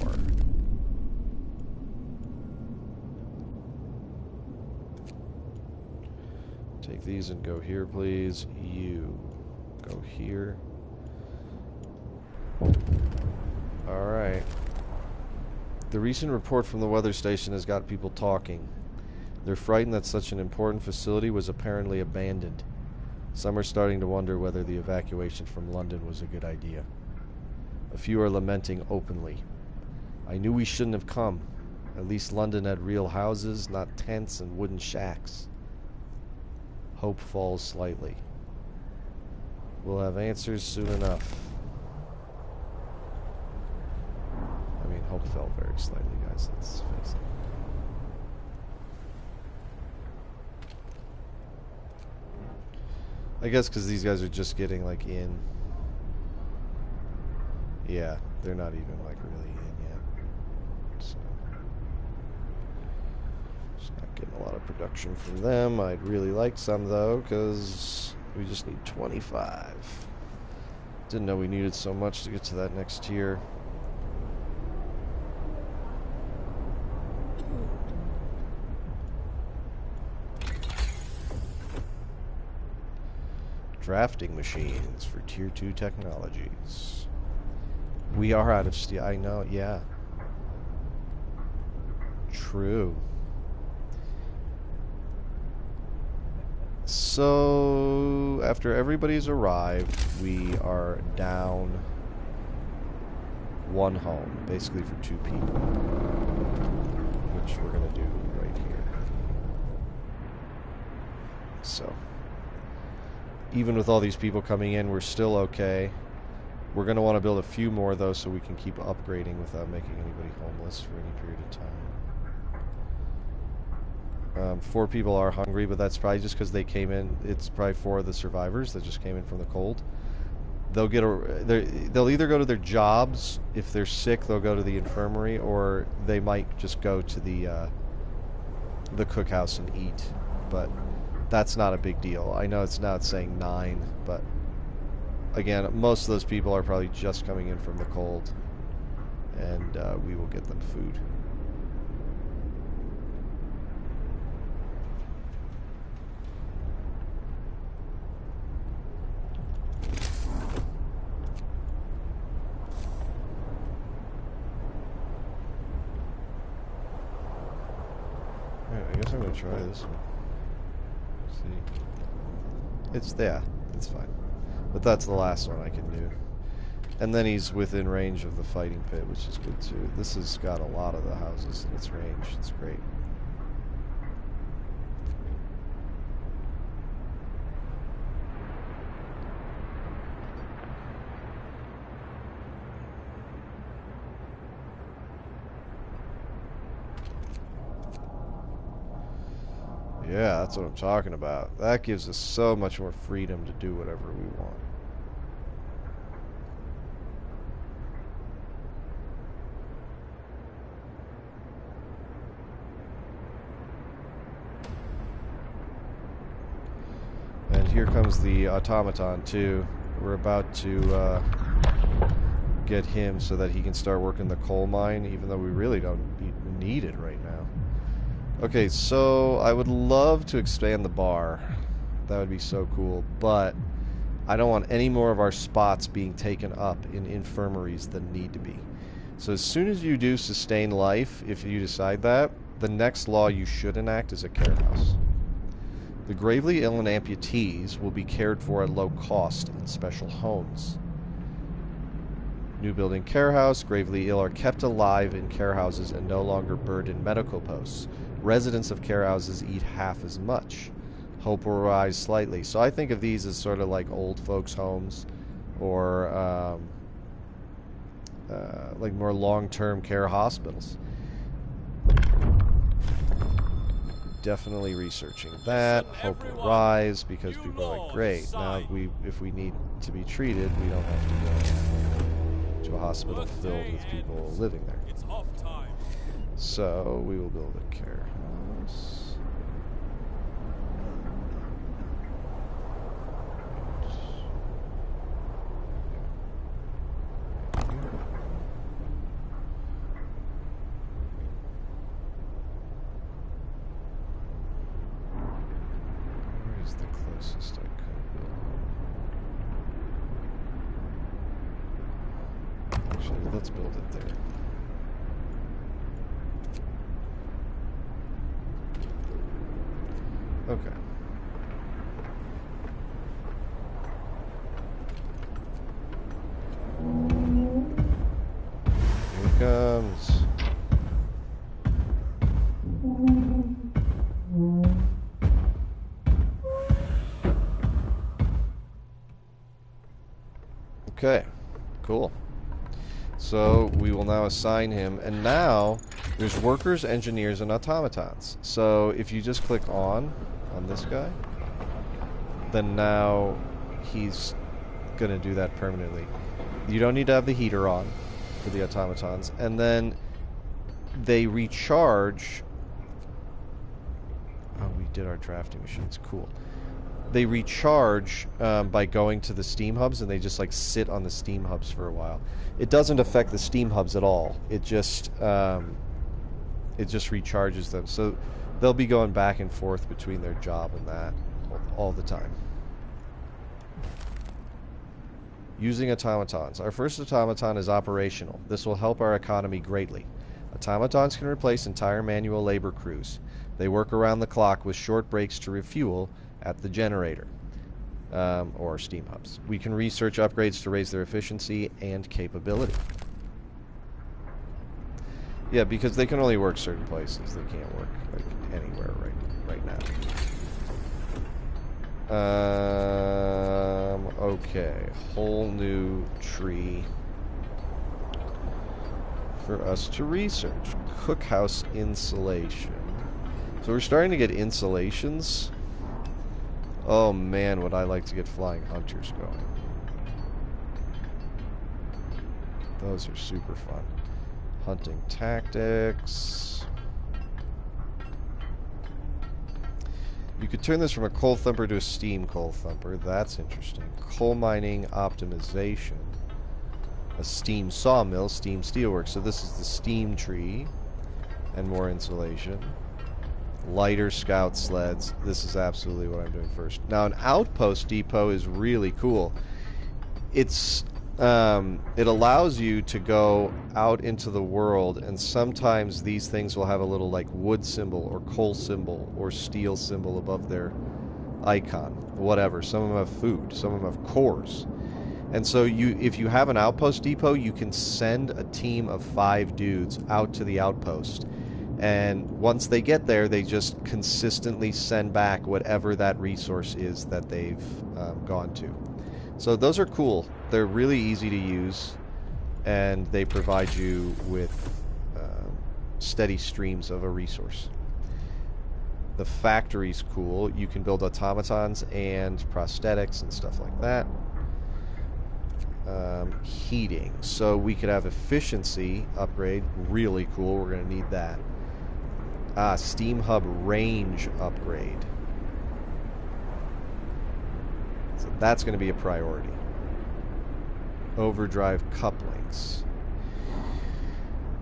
Take these and go here, please. You go here. Alright. The recent report from the weather station has got people talking. They're frightened that such an important facility was apparently abandoned. Some are starting to wonder whether the evacuation from London was a good idea. A few are lamenting openly. I knew we shouldn't have come. At least London had real houses, not tents and wooden shacks. Hope falls slightly. We'll have answers soon enough. I mean, hope fell very slightly, guys. Let's face it. I guess because these guys are just getting, like, in. Yeah, they're not even, like, really in yet. So, just not getting a lot of production from them. I'd really like some, though, because we just need 25. Didn't know we needed so much to get to that next tier. Drafting machines for tier 2 technologies. We are out of steel. I know, yeah. True. So, after everybody's arrived, we are down 1 home, basically for 2 people, which we're going to do right here. So, even with all these people coming in, we're still okay. We're going to want to build a few more, though, so we can keep upgrading without making anybody homeless for any period of time. 4 people are hungry, but that's probably just because they came in. It's probably 4 of the survivors that just came in from the cold. They'll get they'll either go to their jobs. If they're sick, they'll go to the infirmary, or they might just go to the cookhouse and eat. But that's not a big deal. I know it's saying 9, but again, most of those people are probably just coming in from the cold, and we will get them food. I guess I'm going to try this one. See. It's there. It's fine. But that's the last one I can do. And then he's within range of the fighting pit, which is good too. This has got a lot of the houses in its range. It's great. Yeah, that's what I'm talking about. That gives us so much more freedom to do whatever we want. And here comes the automaton too. We're about to get him so that he can start working the coal mine, even though we really don't need it right now. Okay, so I would love to expand the bar. That would be so cool, but I don't want any more of our spots being taken up in infirmaries than need to be. So as soon as you do sustain life, if you decide that, the next law you should enact is a care house. The gravely ill and amputees will be cared for at low cost in special homes. New building care house. Gravely ill are kept alive in care houses and no longer burden medical posts. Residents of care houses eat half as much. Hope will rise slightly. So I think of these as sort of like old folks' homes, or like more long-term care hospitals. Definitely researching that. Hope will rise because people are like, great, now if we need to be treated, we don't have to go to a hospital filled with people living there. It's off time. So we will build a care house. Where is the closest I could build? Actually, let's build it there. Okay. Here it comes. Okay, cool. So we will now assign him, and now there's workers, engineers, and automatons. So if you just click on this guy, then now he's gonna do that permanently. You don't need to have the heater on for the automatons, and then they recharge. Oh, we did our drafting machines. Cool. They recharge by going to the steam hubs, and they just like sit on the steam hubs for a while. It doesn't affect the steam hubs at all. It just recharges them, so they'll be going back and forth between their job and that all the time. Using automatons. Our first automaton is operational. This will help our economy greatly. Automatons can replace entire manual labor crews. They work around the clock with short breaks to refuel at the generator or steam hubs. We can research upgrades to raise their efficiency and capability. Yeah, because they can only work certain places. They can't work like anywhere right now. Okay, whole new tree for us to research. Cookhouse insulation. So we're starting to get insulations. Oh man, would I like to get flying hunters going. Those are super fun. Hunting tactics. You could turn this from a coal thumper to a steam coal thumper. That's interesting. Coal mining optimization. A steam sawmill, steam steelworks. So this is the steam tree. And more insulation. Lighter scout sleds. This is absolutely what I'm doing first. Now, an outpost depot is really cool. It's it allows you to go out into the world, and sometimes these things will have a little like wood symbol or coal symbol or steel symbol above their icon. Whatever. Some of them have food. Some of them have cores. And so if you have an outpost depot, you can send a team of 5 dudes out to the outpost. And once they get there, they just consistently send back whatever that resource is that they've gone to. So those are cool. They're really easy to use, and they provide you with steady streams of a resource. The factory's cool. You can build automatons and prosthetics and stuff like that. Heating. So we could have efficiency upgrade. Really cool. We're going to need that. Steam hub range upgrade. So that's going to be a priority. Overdrive couplings.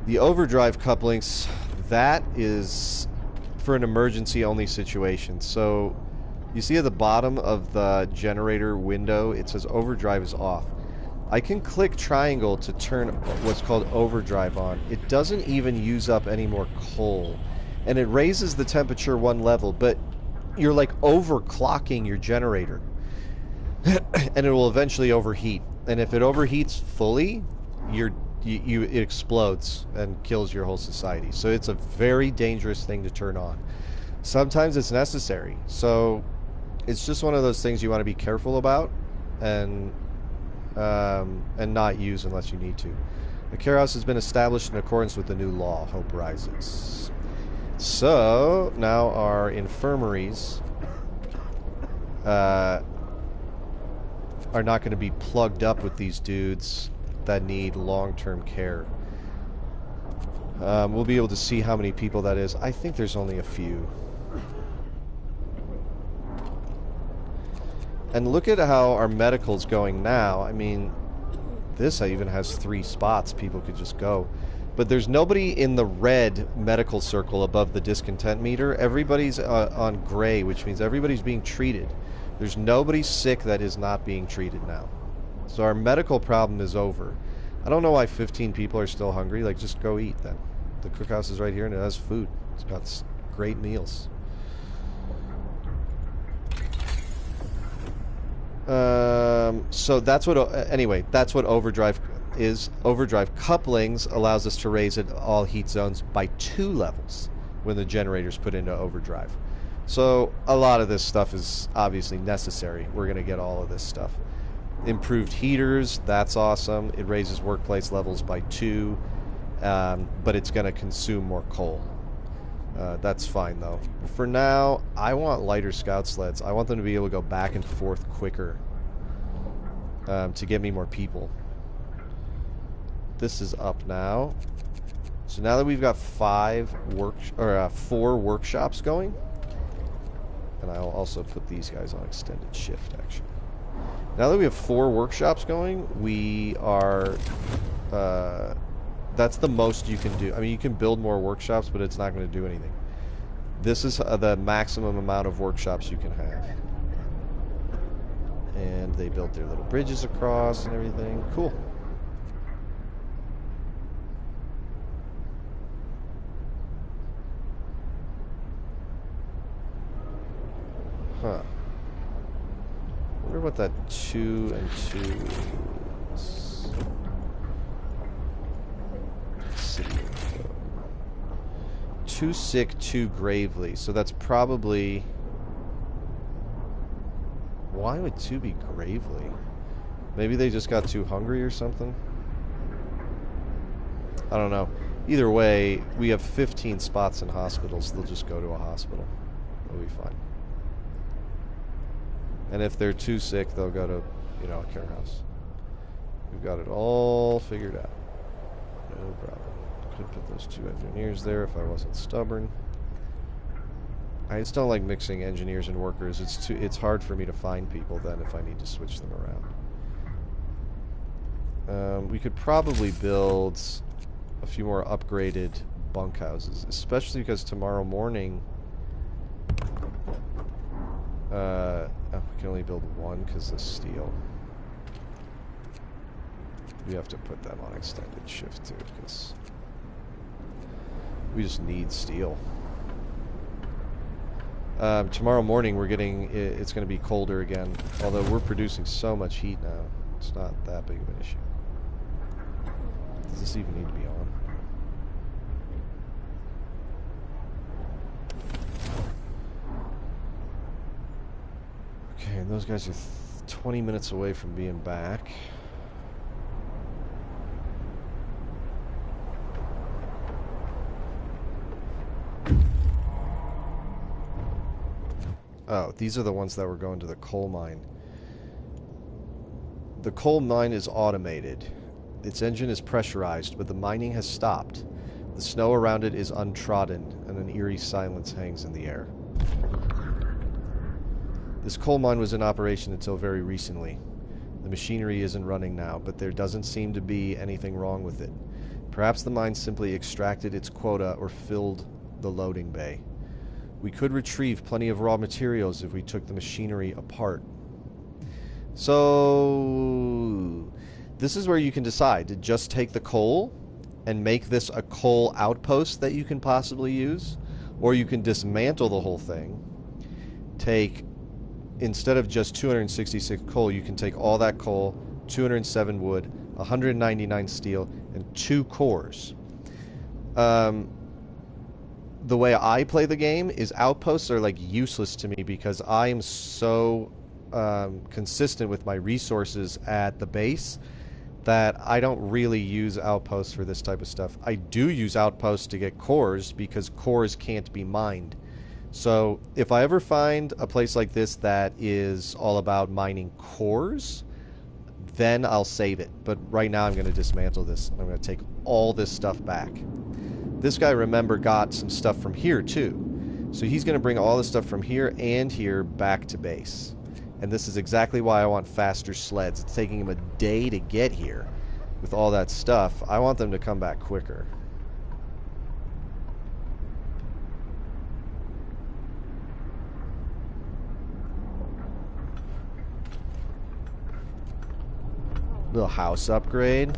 The overdrive couplings, that is for an emergency only situation. So You see at the bottom of the generator window, it says overdrive is off. I can click triangle to turn what's called overdrive on. It doesn't even use up any more coal. And it raises the temperature one level, but you're like overclocking your generator. And it will eventually overheat. And if it overheats fully, it explodes and kills your whole society. So it's a very dangerous thing to turn on. Sometimes it's necessary. So it's just one of those things you want to be careful about and not use unless you need to. The care house has been established in accordance with the new law. Hope rises. So now our infirmaries are not going to be plugged up with these dudes that need long-term care. We'll be able to see how many people that is. I think there's only a few. And look at how our medical's going now. I mean, this even has 3 spots people could just go. But there's nobody in the red medical circle above the discontent meter. Everybody's on gray, which means everybody's being treated. There's nobody sick that is not being treated now. So our medical problem is over. I don't know why 15 people are still hungry. Like, just go eat then. The cookhouse is right here and it has food. It's got great meals. So that's what, anyway, that's what overdrive is. Overdrive couplings allows us to raise it all heat zones by 2 levels when the generator's put into overdrive. So a lot of this stuff is obviously necessary. We're going to get all of this stuff. Improved heaters, that's awesome. It raises workplace levels by 2, but it's going to consume more coal. That's fine though. For now, I want lighter scout sleds. I want them to be able to go back and forth quicker to get me more people. This is up now. So now that we've got 4 workshops going, and I'll also put these guys on extended shift actually. Now that we have 4 workshops going, we are that's the most you can do. I mean, you can build more workshops, but it's not going to do anything. This is the maximum amount of workshops you can have. And they built their little bridges across and everything. Cool. Huh. Wonder what that 2 and 2 is. City info. 2 sick, 2 gravely. So that's probably... Why would 2 be gravely? Maybe they just got too hungry or something? I don't know. Either way, we have 15 spots in hospitals. They'll just go to a hospital. They'll be fine. And if they're too sick, they'll go to, you know, a care house. We've got it all figured out. No problem. Could put those 2 engineers there if I wasn't stubborn. I just don't like mixing engineers and workers. It's hard for me to find people then if I need to switch them around. We could probably build a few more upgraded bunkhouses, especially because tomorrow morning we can only build 1 because of steel. We have to put them on extended shift too because we just need steel. Tomorrow morning it's going to be colder again, although we're producing so much heat now. It's not that big of an issue. Does this even need to be on? Okay, and those guys are 20 minutes away from being back. Oh, these are the ones that were going to the coal mine. The coal mine is automated. Its engine is pressurized, but the mining has stopped. The snow around it is untrodden, and an eerie silence hangs in the air. This coal mine was in operation until very recently. The machinery isn't running now, but there doesn't seem to be anything wrong with it. Perhaps the mine simply extracted its quota or filled the loading bay. We could retrieve plenty of raw materials if we took the machinery apart. So this is where you can decide to just take the coal and make this a coal outpost that you can possibly use, or you can dismantle the whole thing. Instead of just 266 coal, you can take all that coal, 207 wood, 199 steel, and 2 cores. The way I play the game is outposts are like useless to me because I am so consistent with my resources at the base that I don't really use outposts for this type of stuff. I do use outposts to get cores because cores can't be mined. So if I ever find a place like this that is all about mining cores, then I'll save it. But right now I'm going to dismantle this. I'm going to take all this stuff back. This guy, remember, got some stuff from here too. So he's going to bring all the stuff from here and here back to base. And this is exactly why I want faster sleds. It's taking him a day to get here with all that stuff. I want them to come back quicker. Little house upgrade.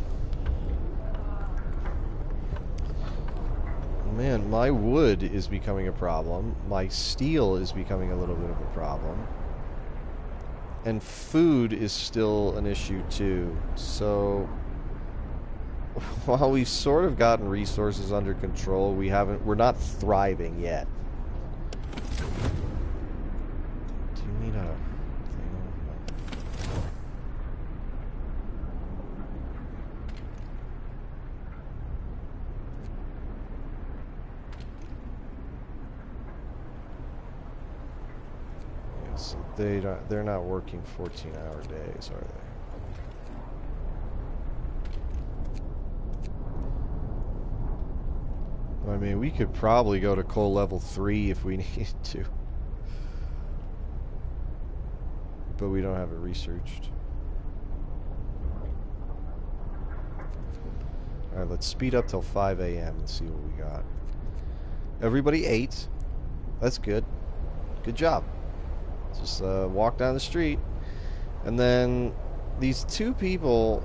Man, my wood is becoming a problem. My steel is becoming a little bit of a problem. And food is still an issue too. So while we've sort of gotten resources under control, we're not thriving yet. Do you need a thing? So they're not working 14-hour days, are they? I mean, we could probably go to coal level 3 if we needed to. But we don't have it researched. Alright, let's speed up till 5 a.m. and see what we got. Everybody ate. That's good. Good job. Just walk down the street. And then these 2 people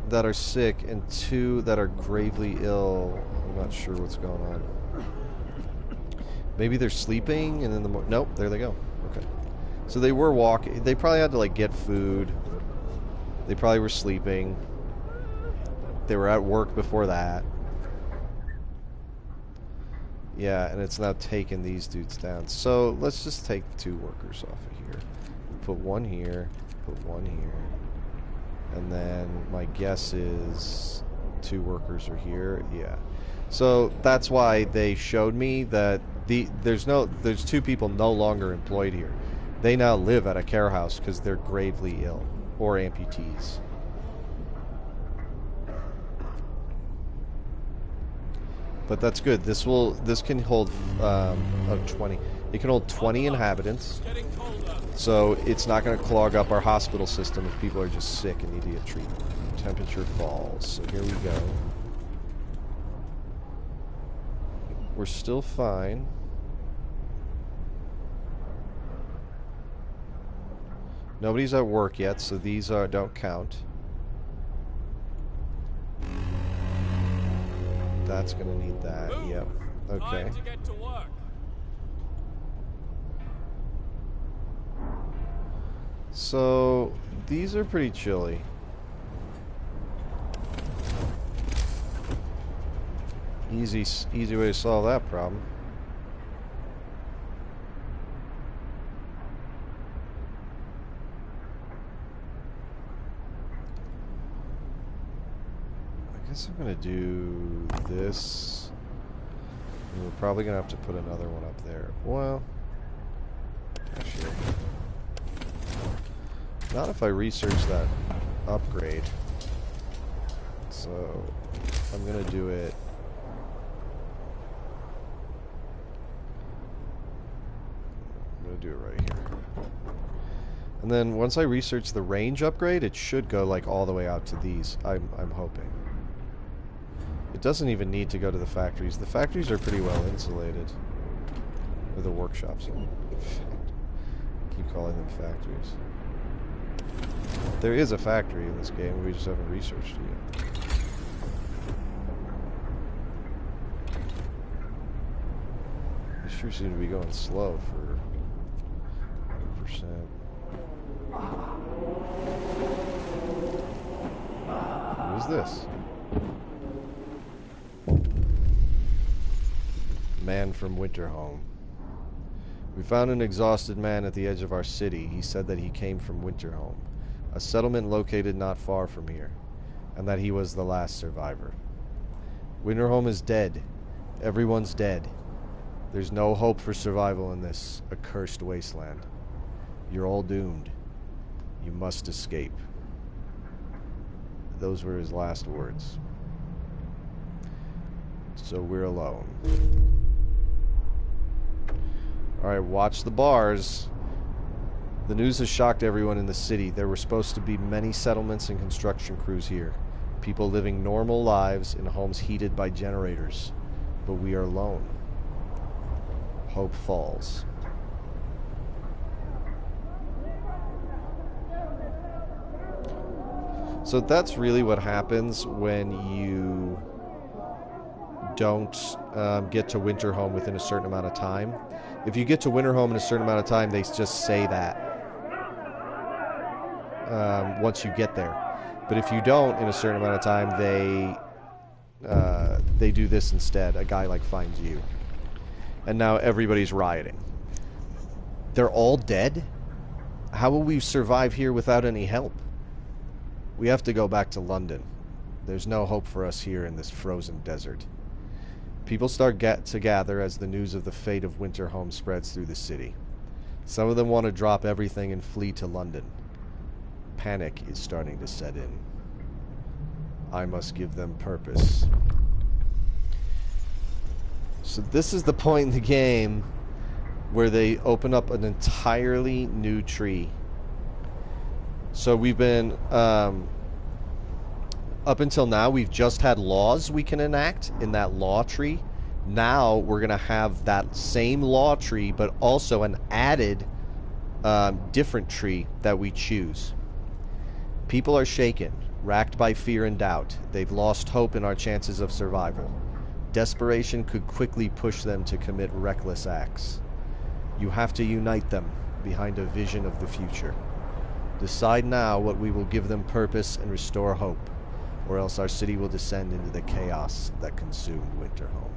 that are sick and 2 that are gravely ill, I'm not sure what's going on. Maybe they're sleeping and then nope, there they go. Okay. So they were walking. They probably had to like get food. They probably were sleeping. They were at work before that. Yeah, and it's now taking these dudes down. So let's just take 2 workers off of here. Put 1 here, put 1 here. And then my guess is 2 workers are here. Yeah. So that's why they showed me that there's 2 people no longer employed here. They now live at a care house because they're gravely ill or amputees. But that's good. This can hold 20. It can hold 20 inhabitants. So it's not going to clog up our hospital system if people are just sick and need to get treatment. Temperature falls. So here we go. We're still fine. Nobody's at work yet, so these don't count. That's gonna need that. Move. Yep. Okay. Time to get to work. So these are pretty chilly. Easy way to solve that problem. I guess I'm gonna do this. And we're probably gonna have to put another one up there. Well, actually, not if I research that upgrade. So I'm gonna do it. I'm gonna do it right here. And then once I research the range upgrade, it should go like all the way out to these. I'm hoping. It doesn't even need to go to the factories. The factories are pretty well insulated. Or the workshops. Keep calling them factories. There is a factory in this game, we just haven't researched it yet. They sure seem to be going slow for 100%. Who is this? Man from Winterhome. We found an exhausted man at the edge of our city. He said that he came from Winterhome, a settlement located not far from here, and that he was the last survivor. Winterhome is dead. Everyone's dead. There's no hope for survival in this accursed wasteland. You're all doomed. You must escape. Those were his last words. So we're alone. Alright, watch the bars. The news has shocked everyone in the city. There were supposed to be many settlements and construction crews here. People living normal lives in homes heated by generators. But we are alone. Hope falls. So that's really what happens when you don't get to Winterhome within a certain amount of time. If you get to Winterhome in a certain amount of time, they just say that once you get there. But if you don't in a certain amount of time, they do this instead. A guy like finds you. And now everybody's rioting. They're all dead? How will we survive here without any help? We have to go back to London. There's no hope for us here in this frozen desert. People start to gather as the news of the fate of Winterhome spreads through the city. Some of them want to drop everything and flee to London. Panic is starting to set in. I must give them purpose. So this is the point in the game where they open up an entirely new tree. So we've been, up until now, we've just had laws we can enact in that law tree. Now we're going to have that same law tree, but also an added different tree that we choose. People are shaken, racked by fear and doubt. They've lost hope in our chances of survival. Desperation could quickly push them to commit reckless acts. You have to unite them behind a vision of the future. Decide now what we will give them purpose and restore hope, or else our city will descend into the chaos that consumed Winterhome.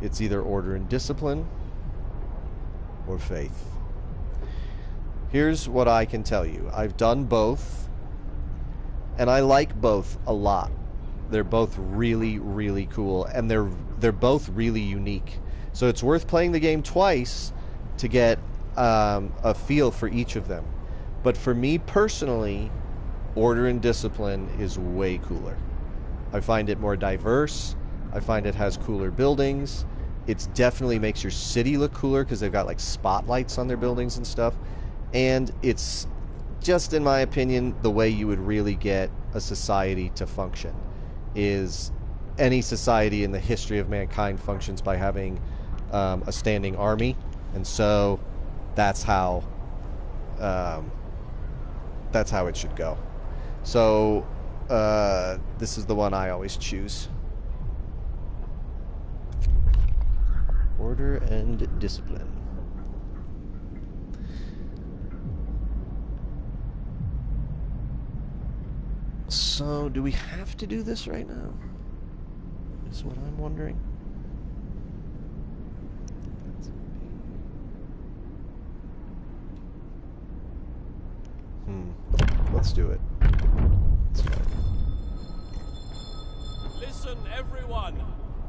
It's either order and discipline, or faith. Here's what I can tell you. I've done both, and I like both a lot. They're both really, really cool, and they're both really unique. So it's worth playing the game twice to get a feel for each of them. But for me personally, Order and Discipline is way cooler. I find it more diverse. I find it has cooler buildings. It definitely makes your city look cooler because they've got like spotlights on their buildings and stuff. And it's just, in my opinion, the way you would really get a society to function. Is any society in the history of mankind functions by having a standing army, and so that's how it should go. So this is the one I always choose. Order and Discipline. So, do we have to do this right now? Is what I'm wondering. Let's do it. Let's go. Listen, everyone.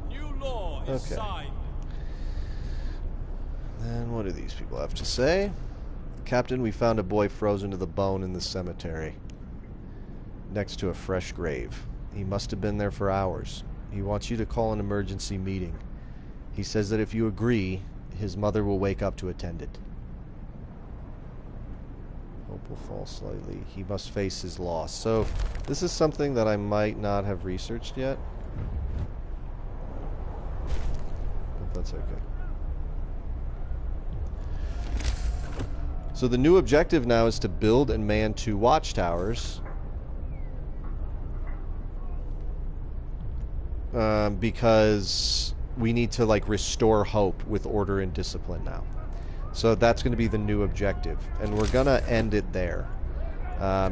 New law is signed. Then what do these people have to say? Captain, we found a boy frozen to the bone in the cemetery, next to a fresh grave. He must have been there for hours. He wants you to call an emergency meeting. He says that if you agree, his mother will wake up to attend it. Hope will fall slightly. He must face his loss. So, this is something that I might not have researched yet. But That's okay. So the new objective now is to build and man 2 watchtowers. Because we need to like restore hope with order and discipline now. So that's going to be the new objective, and we're gonna end it there.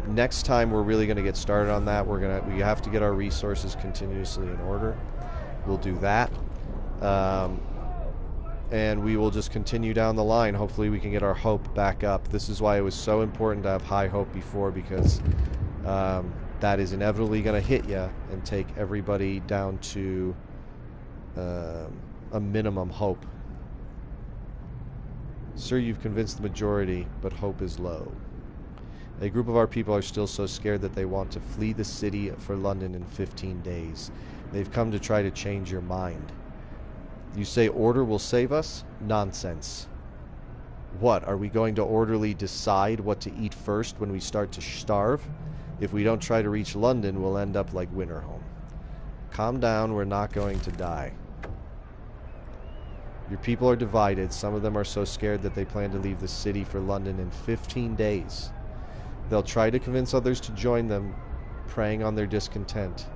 Next time we're really going to get started on that. We have to get our resources continuously in order. We'll do that, and we will just continue down the line. Hopefully we can get our hope back up. This is why it was so important to have high hope before, because that is inevitably going to hit you and take everybody down to a minimum hope. Sir, you've convinced the majority, but hope is low. A group of our people are still so scared that they want to flee the city for London in 15 days. They've come to try to change your mind. You say order will save us? Nonsense. What, are we going to orderly decide what to eat first when we start to starve? If we don't try to reach London, we'll end up like Winterhome. Calm down, we're not going to die. Your people are divided. Some of them are so scared that they plan to leave the city for London in 15 days. They'll try to convince others to join them, preying on their discontent.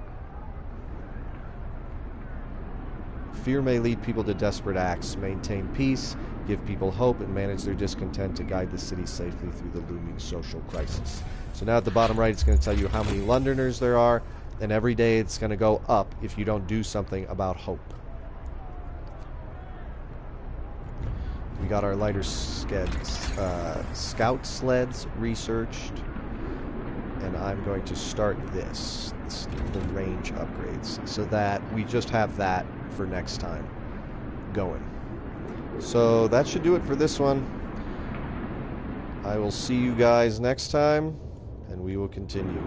Fear may lead people to desperate acts. Maintain peace, give people hope, and manage their discontent to guide the city safely through the looming social crisis. So now at the bottom right, it's going to tell you how many Londoners there are, and every day it's going to go up if you don't do something about hope. We got our lighter scout sleds researched, and I'm going to start this. It's the range upgrades, so that we just have that for next time going. So that should do it for this one. I will see you guys next time, and we will continue.